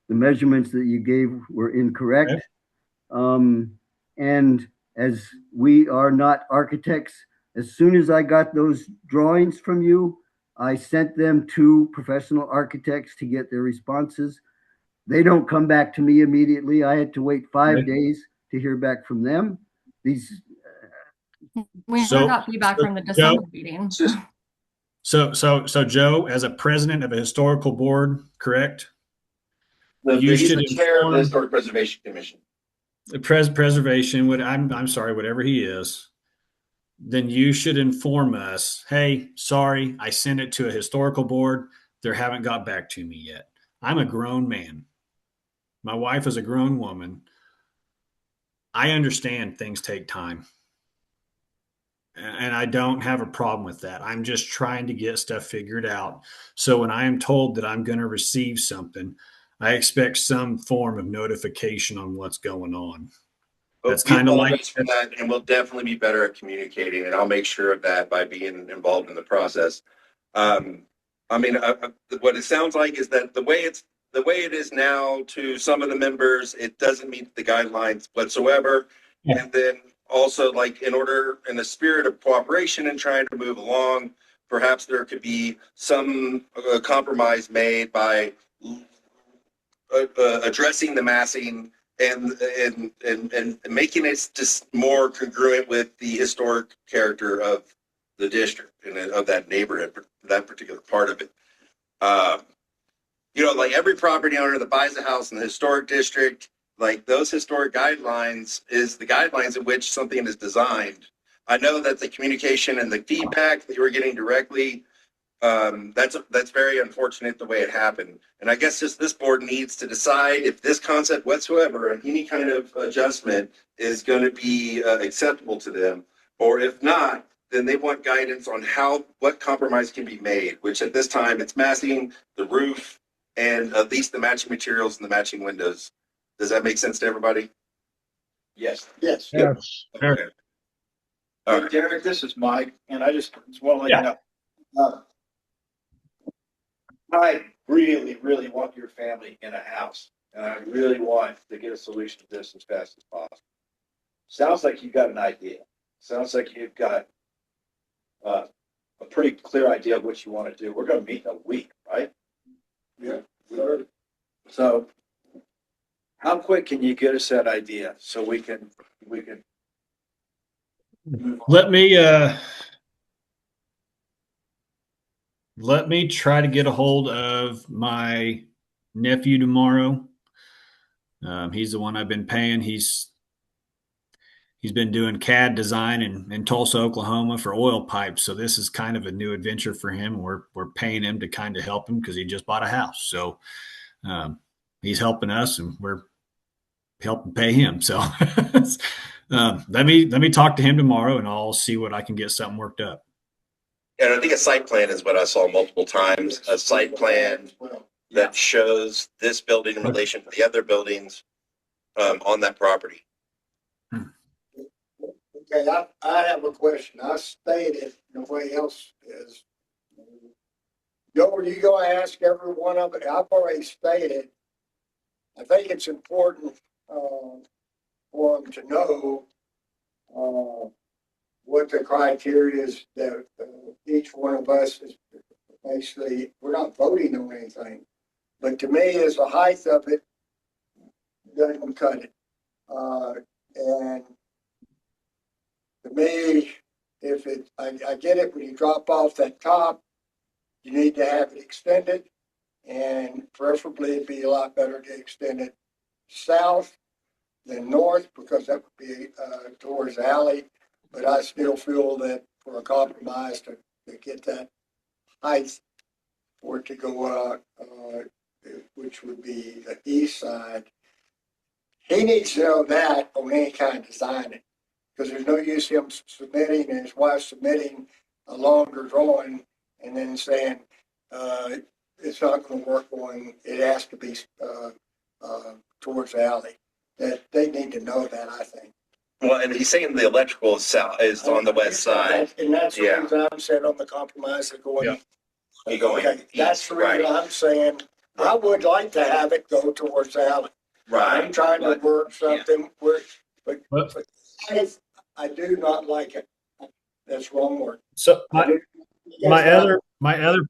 measurements that you gave were incorrect. Okay. And as we are not architects, as soon as I got those drawings from you, I sent them to professional architects to get their responses. They don't come back to me immediately. I had to wait 5 days to hear back from them. These We never So, got feedback so from the Joe, December meeting. so Joe, as a president of a historical board, correct? You He's should the chair of the inform Historic Preservation Commission. the preservation. What I'm sorry, whatever he is. Then you should inform us. Hey, sorry, I sent it to a historical board. They haven't got back to me yet. I'm a grown man. My wife is a grown woman. I understand things take time. And I don't have a problem with that. I'm just trying to get stuff figured out. So when I am told that I'm going to receive something, I expect some form of notification on what's going on. But That's we kind of like apologize for that, and we'll definitely be better at communicating, and I'll make sure of that by being involved in the process. I mean, what it sounds like is that the way it is now to some of the members, it doesn't meet the guidelines whatsoever. Yeah. And then also, like, in the spirit of cooperation and trying to move along, perhaps there could be some compromise made by addressing the massing and making it just more congruent with the historic character of the district and of that neighborhood, that particular part of it. Like every property owner that buys a house in the historic district, like those historic guidelines is the guidelines in which something is designed. I know that the communication and the feedback that you were getting directly, that's very unfortunate the way it happened. And I guess just this board needs to decide if this concept whatsoever and any kind of adjustment is going to be acceptable to them, or if not, then they want guidance on what compromise can be made, which at this time it's massing, the roof, and at least the matching materials and the matching windows. Does that make sense to everybody? Yes. Yes. Yes. Okay. All right. Derek, this is Mike, and I just want to let you know. I really, really want your family in a house, and I really want to get a solution to this as fast as possible. Sounds like you've got an idea. Sounds like you've got a pretty clear idea of what you want to do. We're going to meet in a week, right? Yeah. So, how quick can you get us that idea so we can move on? Let me try to get a hold of my nephew tomorrow. He's the one I've been paying. He's been doing CAD design in Tulsa, Oklahoma for oil pipes. So this is kind of a new adventure for him. We're paying him to kind of help him because he just bought a house. So he's helping us, and we're helping pay him. So let me talk to him tomorrow, and I'll see what I can get something worked up. And I think a site plan is what I saw multiple times, a site plan that shows this building in relation to the other buildings on that property. Okay, I have a question. I stated nobody else is. Joe, are you going to ask every one of it? I've already stated. I think it's important for them to know what the criteria is that each one of us is basically. We're not voting on anything, but to me, as the height of it doesn't cut it, and to me, if it, I get it when you drop off that top, you need to have it extended, and preferably it'd be a lot better to extend it south than north because that would be towards the alley. But I still feel that for a compromise to get that height for it to go which would be the east side, he needs to know that on any kind of design. Because there's no use him submitting and his wife submitting a longer drawing and then saying it's not going to work on. It has to be towards the alley. That they need to know that, I think. Well, and he's saying the electrical is on the west side. And that's the reason I'm saying on the compromise they're going. Yeah. Going okay, that's the reason I'm saying I would like to have it go towards the alley. Right. I'm trying to work something where, but I do not like it. That's wrong word. So Yes, my other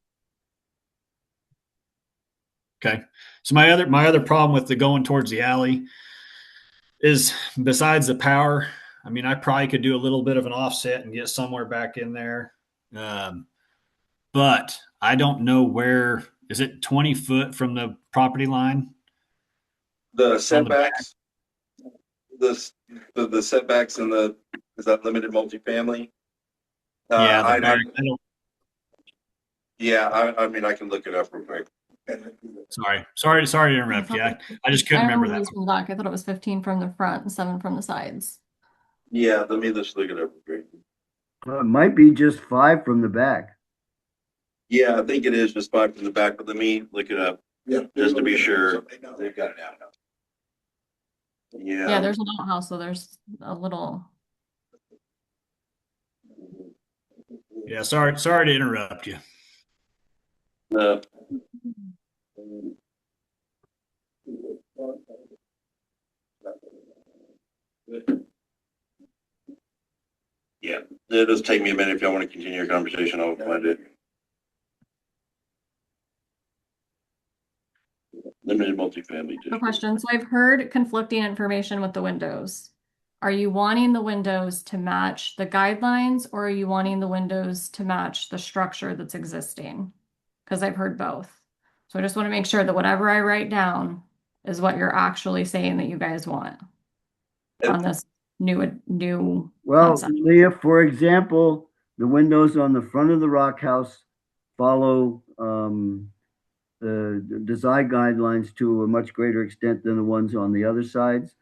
okay. So my other problem with the going towards the alley is besides the power. I mean, I probably could do a little bit of an offset and get somewhere back in there. Um, but I don't know where is it 20 foot from the property line? The On the back? setbacks, the setbacks in the, is that limited multifamily? Yeah, the I back. I don't, yeah, I mean, I can look it up real quick. sorry to interrupt you. I just couldn't I remember remember that. these from the back. I thought it was 15 from the front and 7 from the sides. Yeah, let me just look it up real quick. It might be just 5 from the back. Yeah, I think it is just 5 from the back, but let me look it up Yeah. just to be sure. Somebody knows. They've got it out now. Yeah, there's an outhouse, so there's a little. Yeah, sorry to interrupt you. No. Yeah, it'll just take me a minute. If y'all want to continue your conversation, I'll find it. Limited multifamily. A question. So I've heard conflicting information with the windows. Are you wanting the windows to match the guidelines, or are you wanting the windows to match the structure that's existing? Because I've heard both. So I just want to make sure that whatever I write down is what you're actually saying that you guys want on this new Well, concept. Leah, for example, the windows on the front of the rock house follow the design guidelines to a much greater extent than the ones on the other sides.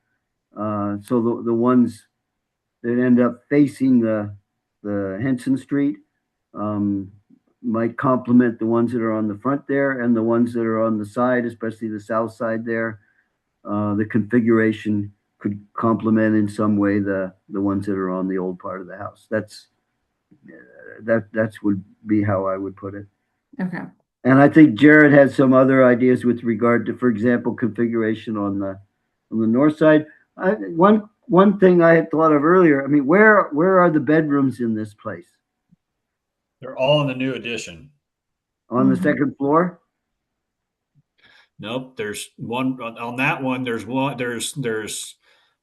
So the ones that end up facing the Henson Street might complement the ones that are on the front there, and the ones that are on the side, especially the south side there, the configuration could complement in some way the ones that are on the old part of the house. That's would be how I would put it. Okay. And I think Jared has some other ideas with regard to, for example, configuration on the north side. One thing I had thought of earlier. I mean, where are the bedrooms in this place? They're all in the new addition. On the second floor? Nope, there's one on that one. There's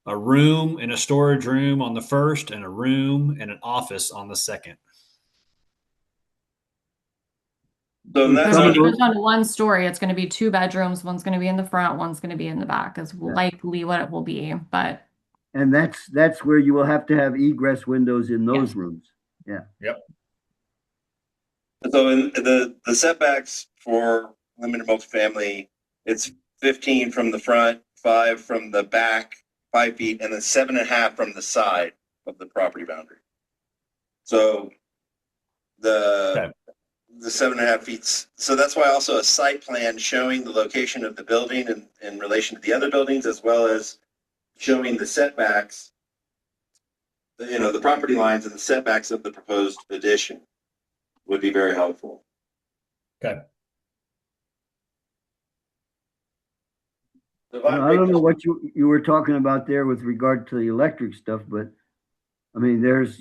a room and a storage room on the first, and a room and an office on the second. So Hmm, that's So some if of it those- goes down to one story, it's going to be 2 bedrooms. One's going to be in the front, one's going to be in the back, is likely what it will be. But And that's where you will have to have egress windows in those Yes. rooms. Yeah. Yep. So in the setbacks for limited multifamily, it's 15 from the front, 5 from the back, 5 feet, and then 7.5 from the side of the property boundary. So the 7.5 feet. So that's why also a site plan showing the location of the building in relation to the other buildings, as well as showing the setbacks, the property lines and the setbacks of the proposed addition would be very helpful. Okay. I don't know what you were talking about there with regard to the electric stuff, but I mean, there's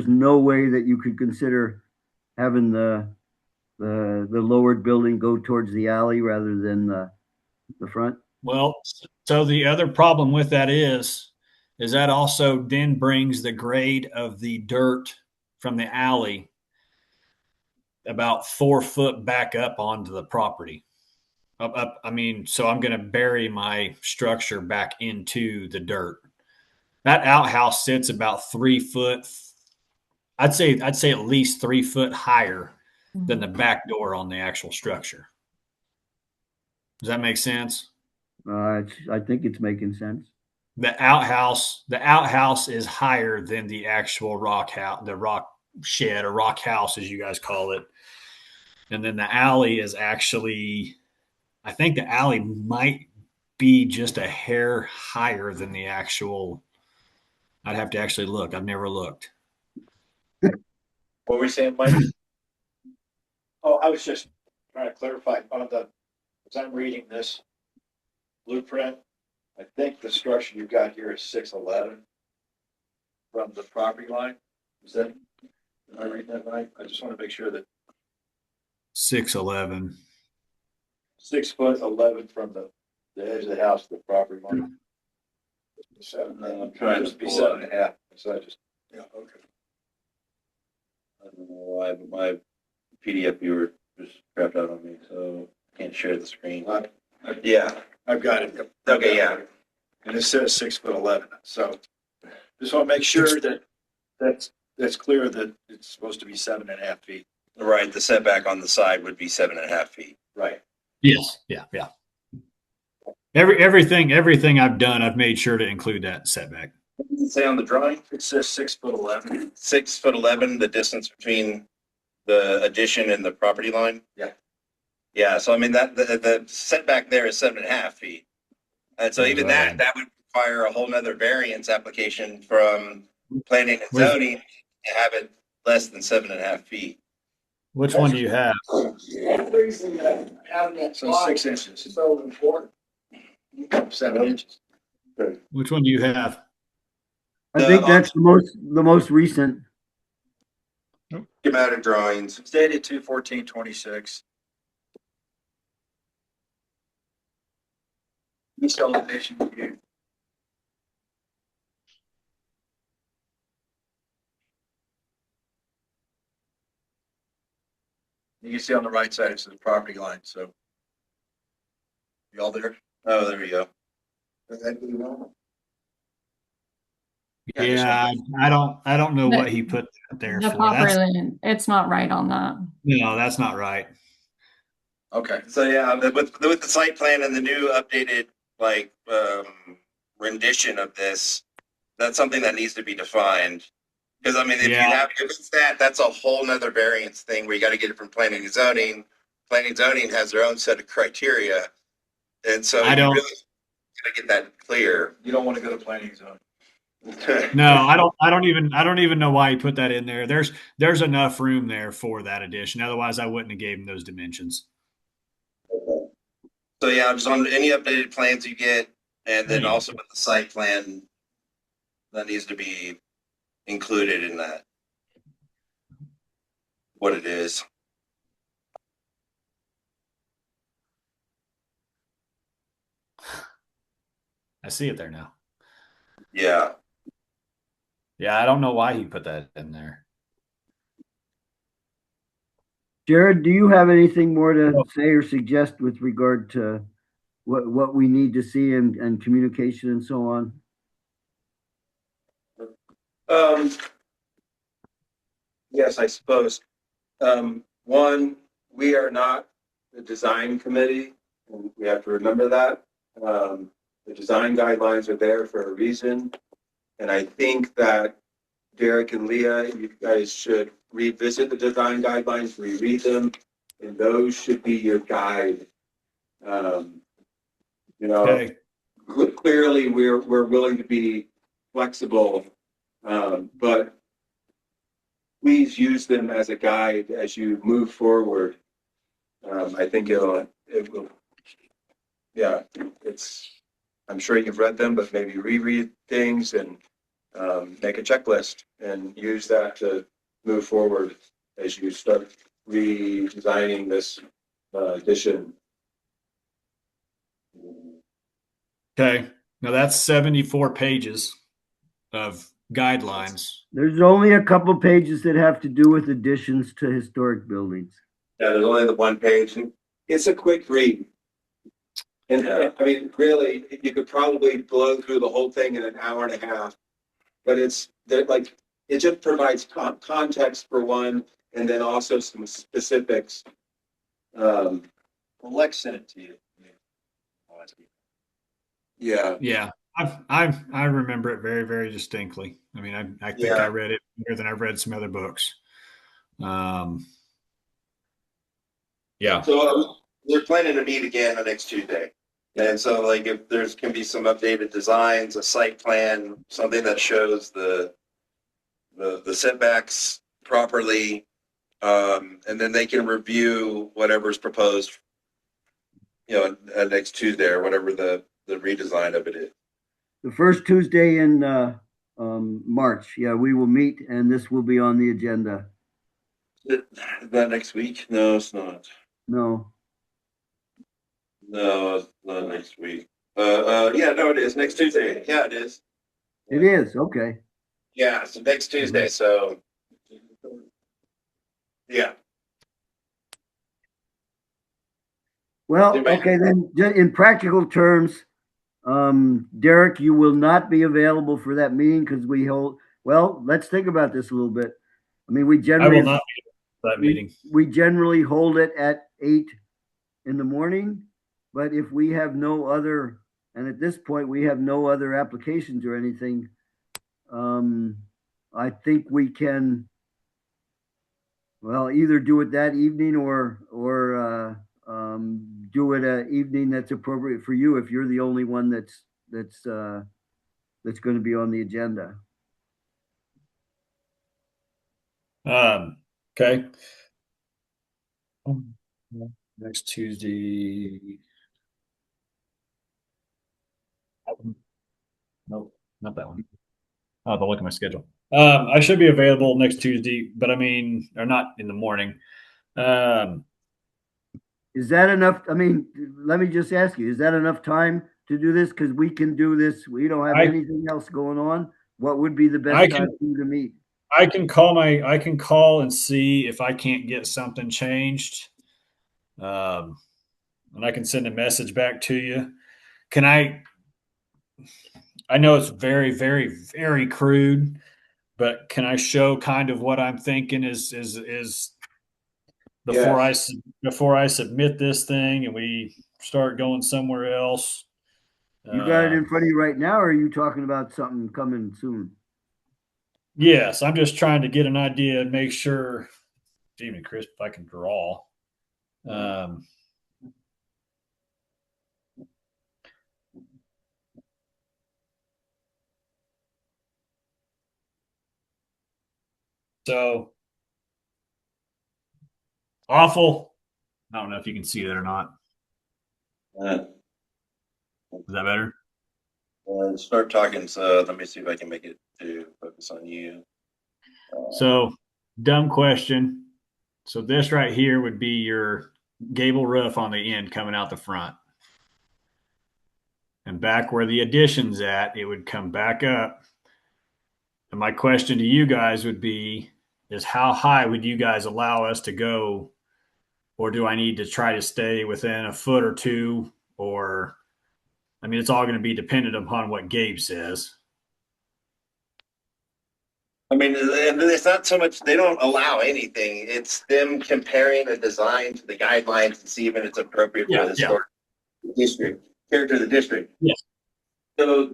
no way that you could consider having the lowered building go towards the alley rather than the front. Well, so the other problem with that is that also then brings the grade of the dirt from the alley about 4 foot back up onto the property. I mean, so I'm going to bury my structure back into the dirt. That outhouse sits about 3 foot. I'd say at least 3 foot higher than the back door on the actual structure. Does that make sense? I think it's making sense. The outhouse is higher than the actual rock house, the rock shed or rock house, as you guys call it. And then the alley is actually, I think the alley might be just a hair higher than the actual. I'd have to actually look. I've never looked. What were we saying, Mike? Oh, I was just trying to clarify on as I'm reading this blueprint, I think the structure you've got here is 6'11". from the property line. Is that, am I reading that right? I just want to make sure that 611. 6'11" from the edge of the house to the property line. I'm trying to be 7.5. So I just, Yeah, okay. I don't know, my PDF viewer just crapped out on me, so I can't share the screen. Yeah, I've got it. okay, yeah. And it says 6'11". So just want to make sure that that's clear that it's supposed to be 7.5 feet. Right, the setback on the side would be 7.5 feet. Right. Yes. Yeah. Yeah. Everything I've done, I've made sure to include that setback. What does it say on the drawing? It says 6'11". 6'11", the distance between the addition and the property line? Yeah. Yeah, so I mean, that the setback there is 7.5 feet. And so even that would require a whole nother variance application from planning and zoning to have it less than 7.5 feet. Which one do you have? The reason that having that So slide 6 inches, is so important. 7 inches. Which one do you have? I think that's the most recent. Schematic drawings. It's dated 2/14/26. East elevation view. You can see on the right side, it's the property line, so. You all there? Oh, there we go. Yeah, I don't know what he put that there The for. property That's line, it's not right on that. no, that's not right. Okay. So yeah, with the site plan and the new updated rendition of this, that's something that needs to be defined. Because I mean, if it's that's a whole nother variance thing where you got to get it from planning and zoning. Planning and zoning has their own set of criteria, and so you really got to get that clear. You don't want to go to planning zone. No, I don't even know why he put that in there. There's enough room there for that addition. Otherwise, I wouldn't have gave him those dimensions. So yeah, just on any updated plans you get, and then also with the site plan, that needs to be included in that. What it is. I see it there now. Yeah. Yeah, I don't know why he put that in there. Jared, do you have anything more to say or suggest with regard to what we need to see and communication and so on? Yes, I suppose. One, we are not the design committee, and we have to remember that. The design guidelines are there for a reason. And I think that Derek and Leah, you guys should revisit the design guidelines, reread them, and those should be your guide. Okay. Clearly we're willing to be flexible, but please use them as a guide as you move forward. I think it will, yeah, I'm sure you've read them, but maybe reread things and make a checklist and use that to move forward as you start redesigning this addition. Okay. Now that's 74 pages of guidelines. There's only a couple pages that have to do with additions to historic buildings. Yeah, there's only the one page. It's a quick read. And I mean, really, you could probably blow through the whole thing in an hour and a half. But it just provides context for one, and then also some specifics. Well, Lex sent it to you. Yeah. Yeah. I remember it very, very distinctly. I mean, I think I read it more than I've read some other books. Yeah. So we're planning to meet again next Tuesday. And so if there's can be some updated designs, a site plan, something that shows the setbacks properly, and then they can review whatever's proposed, next Tuesday or whatever the redesign of it is. The first Tuesday in March. Yeah, we will meet and this will be on the agenda. Is that next week? No, it's not. No, No, it's not next week. Yeah, no, it is next Tuesday. Yeah, it is. it is. Okay. Yeah, so next Tuesday. So, yeah. Well, okay, then in practical terms, Derek, you will not be available for that meeting because we hold, well, let's think about this a little bit. I mean, we I will generally, not be at that meeting. we generally hold it at 8 in the morning, but if we have no other, and at this point, we have no other applications or anything, I think we can, well, either do it that evening or do it an evening that's appropriate for you if you're the only one that's going to be on the agenda. Okay. Next Tuesday. Nope, not that one. I'll have to look at my schedule. I should be available next Tuesday, but I mean, or not in the morning. Is that enough? I mean, let me just ask you, is that enough time to do this? Because we can do this. We don't have anything else going on. What would be the best time for you to meet? I can call and see if I can't get something changed. And I can send a message back to you. Can I know it's very, very, very crude, but can I show kind of what I'm thinking is before I submit this thing and we start going somewhere else? You got it in front of you right now, or are you talking about something coming soon? Yes, I'm just trying to get an idea and make sure, even Chris, if I can draw. So awful. I don't know if you can see that or not. Is that better? Start talking. So let me see if I can make it to focus on you. So, dumb question. So this right here would be your gable roof on the end coming out the front. And back where the addition's at, it would come back up. And my question to you guys would be, is how high would you guys allow us to go? Or do I need to try to stay within a foot or two? Or, I mean, it's all going to be dependent upon what Gabe says. I mean, and it's not so much, they don't allow anything. It's them comparing a design to the guidelines and see if it's appropriate for the historic district, character of the district. Yes. So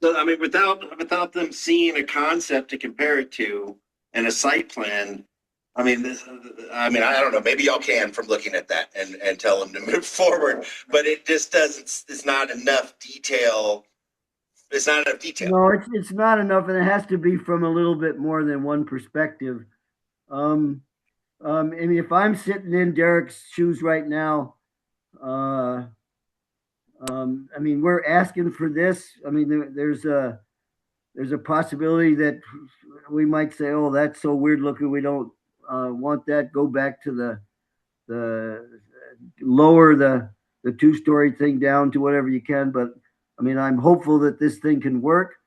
without them seeing a concept to compare it to and a site plan, I don't know, maybe y'all can from looking at that and tell them to move forward, but it just it's not enough detail. It's not enough detail. No, it's not enough, and it has to be from a little bit more than one perspective. I mean, if I'm sitting in Derek's shoes right now, I mean, we're asking for this. I mean, there's a possibility that we might say, "Oh, that's so weird looking. We don't want that. Go back to the lower the 2-story thing down to whatever you can." But I mean, I'm hopeful that this thing can work.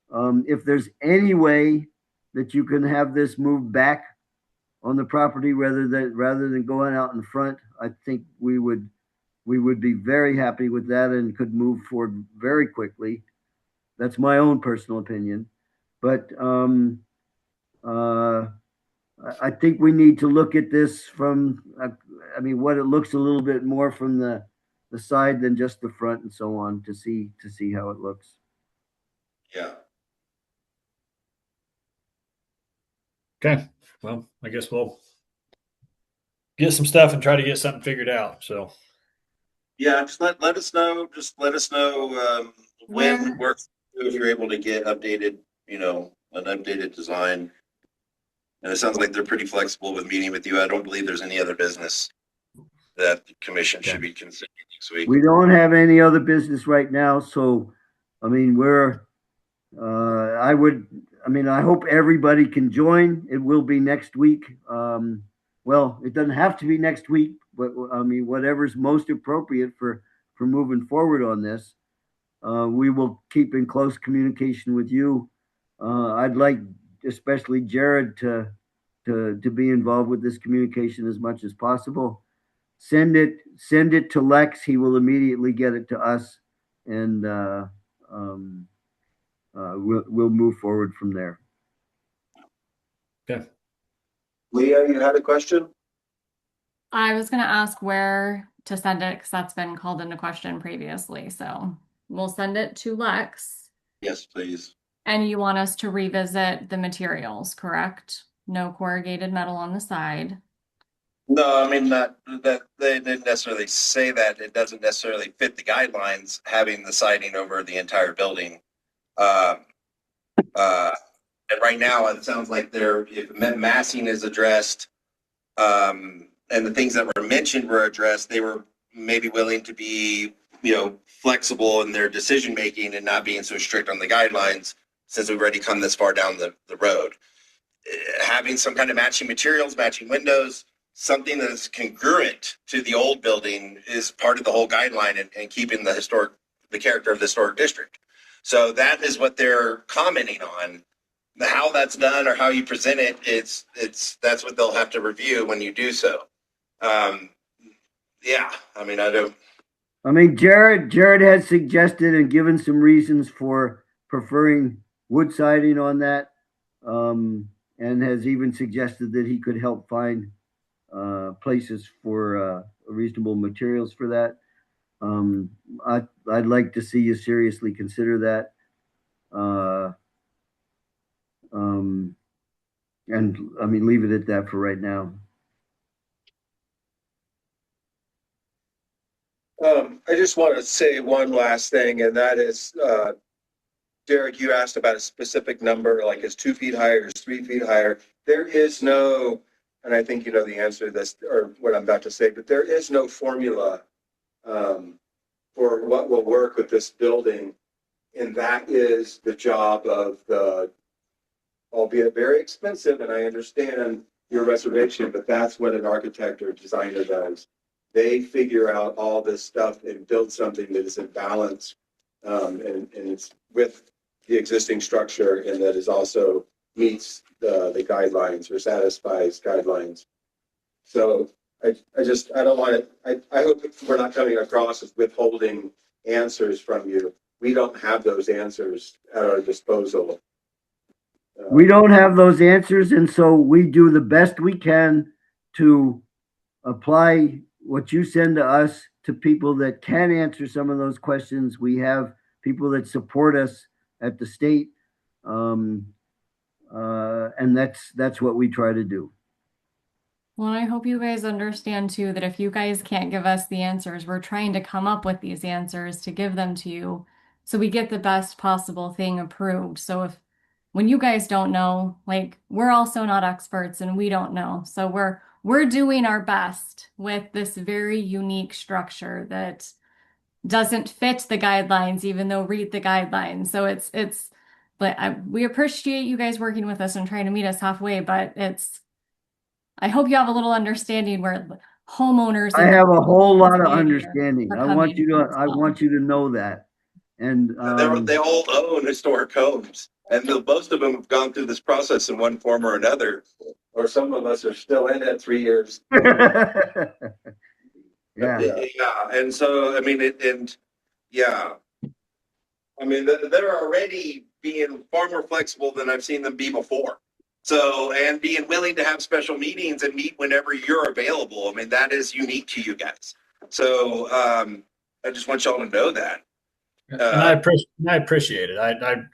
If there's any way that you can have this moved back on the property rather than going out in front, I think we would be very happy with that and could move forward very quickly. That's my own personal opinion, but I think we need to look at this from, I mean, what it looks a little bit more from the side than just the front and so on to see how it looks. Yeah. Okay. Well, I guess we'll get some stuff and try to get something figured out. So Yeah, just let us know. Just let us know when works, if you're able to get updated, an updated design. And it sounds like they're pretty flexible with meeting with you. I don't believe there's any other business that the commission should be considering next week. We don't have any other business right now, so, I mean, I hope everybody can join. It will be next week. Well, it doesn't have to be next week, but I mean, whatever's most appropriate for moving forward on this. We will keep in close communication with you. I'd like especially Jared to be involved with this communication as much as possible. Send it to Lex. He will immediately get it to us, and we'll move forward from there. Okay. Leah, you had a question? I was going to ask where to send it because that's been called into question previously. So we'll send it to Lex. Yes, please. And you want us to revisit the materials, correct? No corrugated metal on the side. No, I mean, not that they didn't necessarily say that. It doesn't necessarily fit the guidelines having the siding over the entire building. And right now, it sounds like if massing is addressed, and the things that were mentioned were addressed, they were maybe willing to be, flexible in their decision making and not being so strict on the guidelines since we've already come this far down the road. Having some kind of matching materials, matching windows, something that is congruent to the old building is part of the whole guideline and keeping the character of the historic district. So that is what they're commenting on. How that's done or how you present it, that's what they'll have to review when you do so. Yeah, I mean, Jared has suggested and given some reasons for preferring wood siding on that, and has even suggested that he could help find places for reasonable materials for that. I'd like to see you seriously consider that. And I mean, leave it at that for right now. I just want to say one last thing, and that is, Derek, you asked about a specific number, like is 2 feet higher, is 3 feet higher. There is no, and I think you know the answer to this, or what I'm about to say, but there is no formula for what will work with this building. And that is the job of the, albeit very expensive, and I understand your reservation, but that's what an architect or designer does. They figure out all this stuff and build something that is in balance, and it's with the existing structure, and that is also meets the guidelines or satisfies guidelines. So I don't want to, I hope we're not coming across as withholding answers from you. We don't have those answers at our disposal. We don't have those answers, and so we do the best we can to apply what you send to us to people that can answer some of those questions. We have people that support us at the state, and that's what we try to do. Well, I hope you guys understand too that if you guys can't give us the answers, we're trying to come up with these answers to give them to you so we get the best possible thing approved. So when you guys don't know, like we're also not experts and we don't know. So we're doing our best with this very unique structure that doesn't fit the guidelines, even though read the guidelines. So we appreciate you guys working with us and trying to meet us halfway, but I hope you have a little understanding where homeowners. I have a whole lot of understanding. I want you to know that. And they all own historic homes, and most of them have gone through this process in one form or another. Or some of us are still in it 3 years. Yeah. And so, I mean, they're already being far more flexible than I've seen them be before. So, and being willing to have special meetings and meet whenever you're available. I mean, that is unique to you guys. So, I just want y'all to know that. And I appreciate it.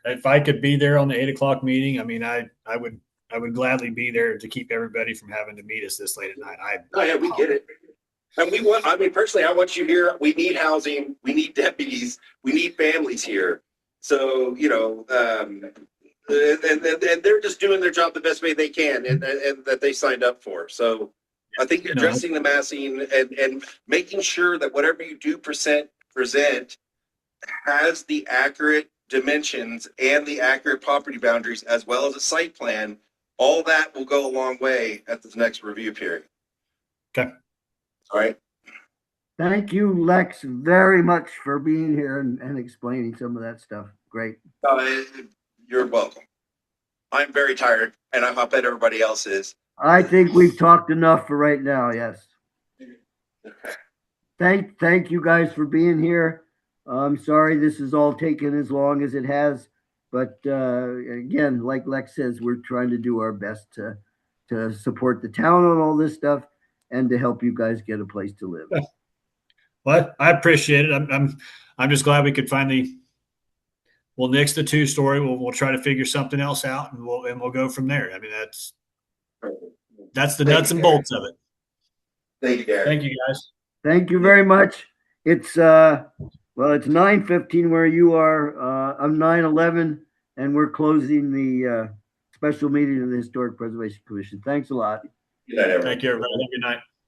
If I could be there on the 8 o'clock meeting, I mean, I would gladly be there to keep everybody from having to meet us this late at night. We get it. And personally, I want you here. We need housing. We need deputies. We need families here. So, and they're just doing their job the best way they can and that they signed up for. So, I think addressing the massing and making sure that whatever you do present has the accurate dimensions and the accurate property boundaries as well as a site plan, all that will go a long way at this next review period. Okay. All right. Thank you, Lex, very much for being here and explaining some of that stuff. Great. You're welcome. I'm very tired, and I bet everybody else is. I think we've talked enough for right now. Yes. Thank you guys for being here. I'm sorry this has all taken as long as it has, but again, like Lex says, we're trying to do our best to support the town on all this stuff and to help you guys get a place to live. Well, I appreciate it. I'm just glad we could finally. We'll nix the 2-story. We'll try to figure something else out, and we'll go from there. I mean, that's the nuts and bolts of it. Thank you, Gary. Thank you, guys. Thank you very much. It's it's 9:15 where you are. I'm 9:11, and we're closing the special meeting of the Historic Preservation Commission. Thanks a lot. Good night, everyone. Thank you, everybody. Have a good night.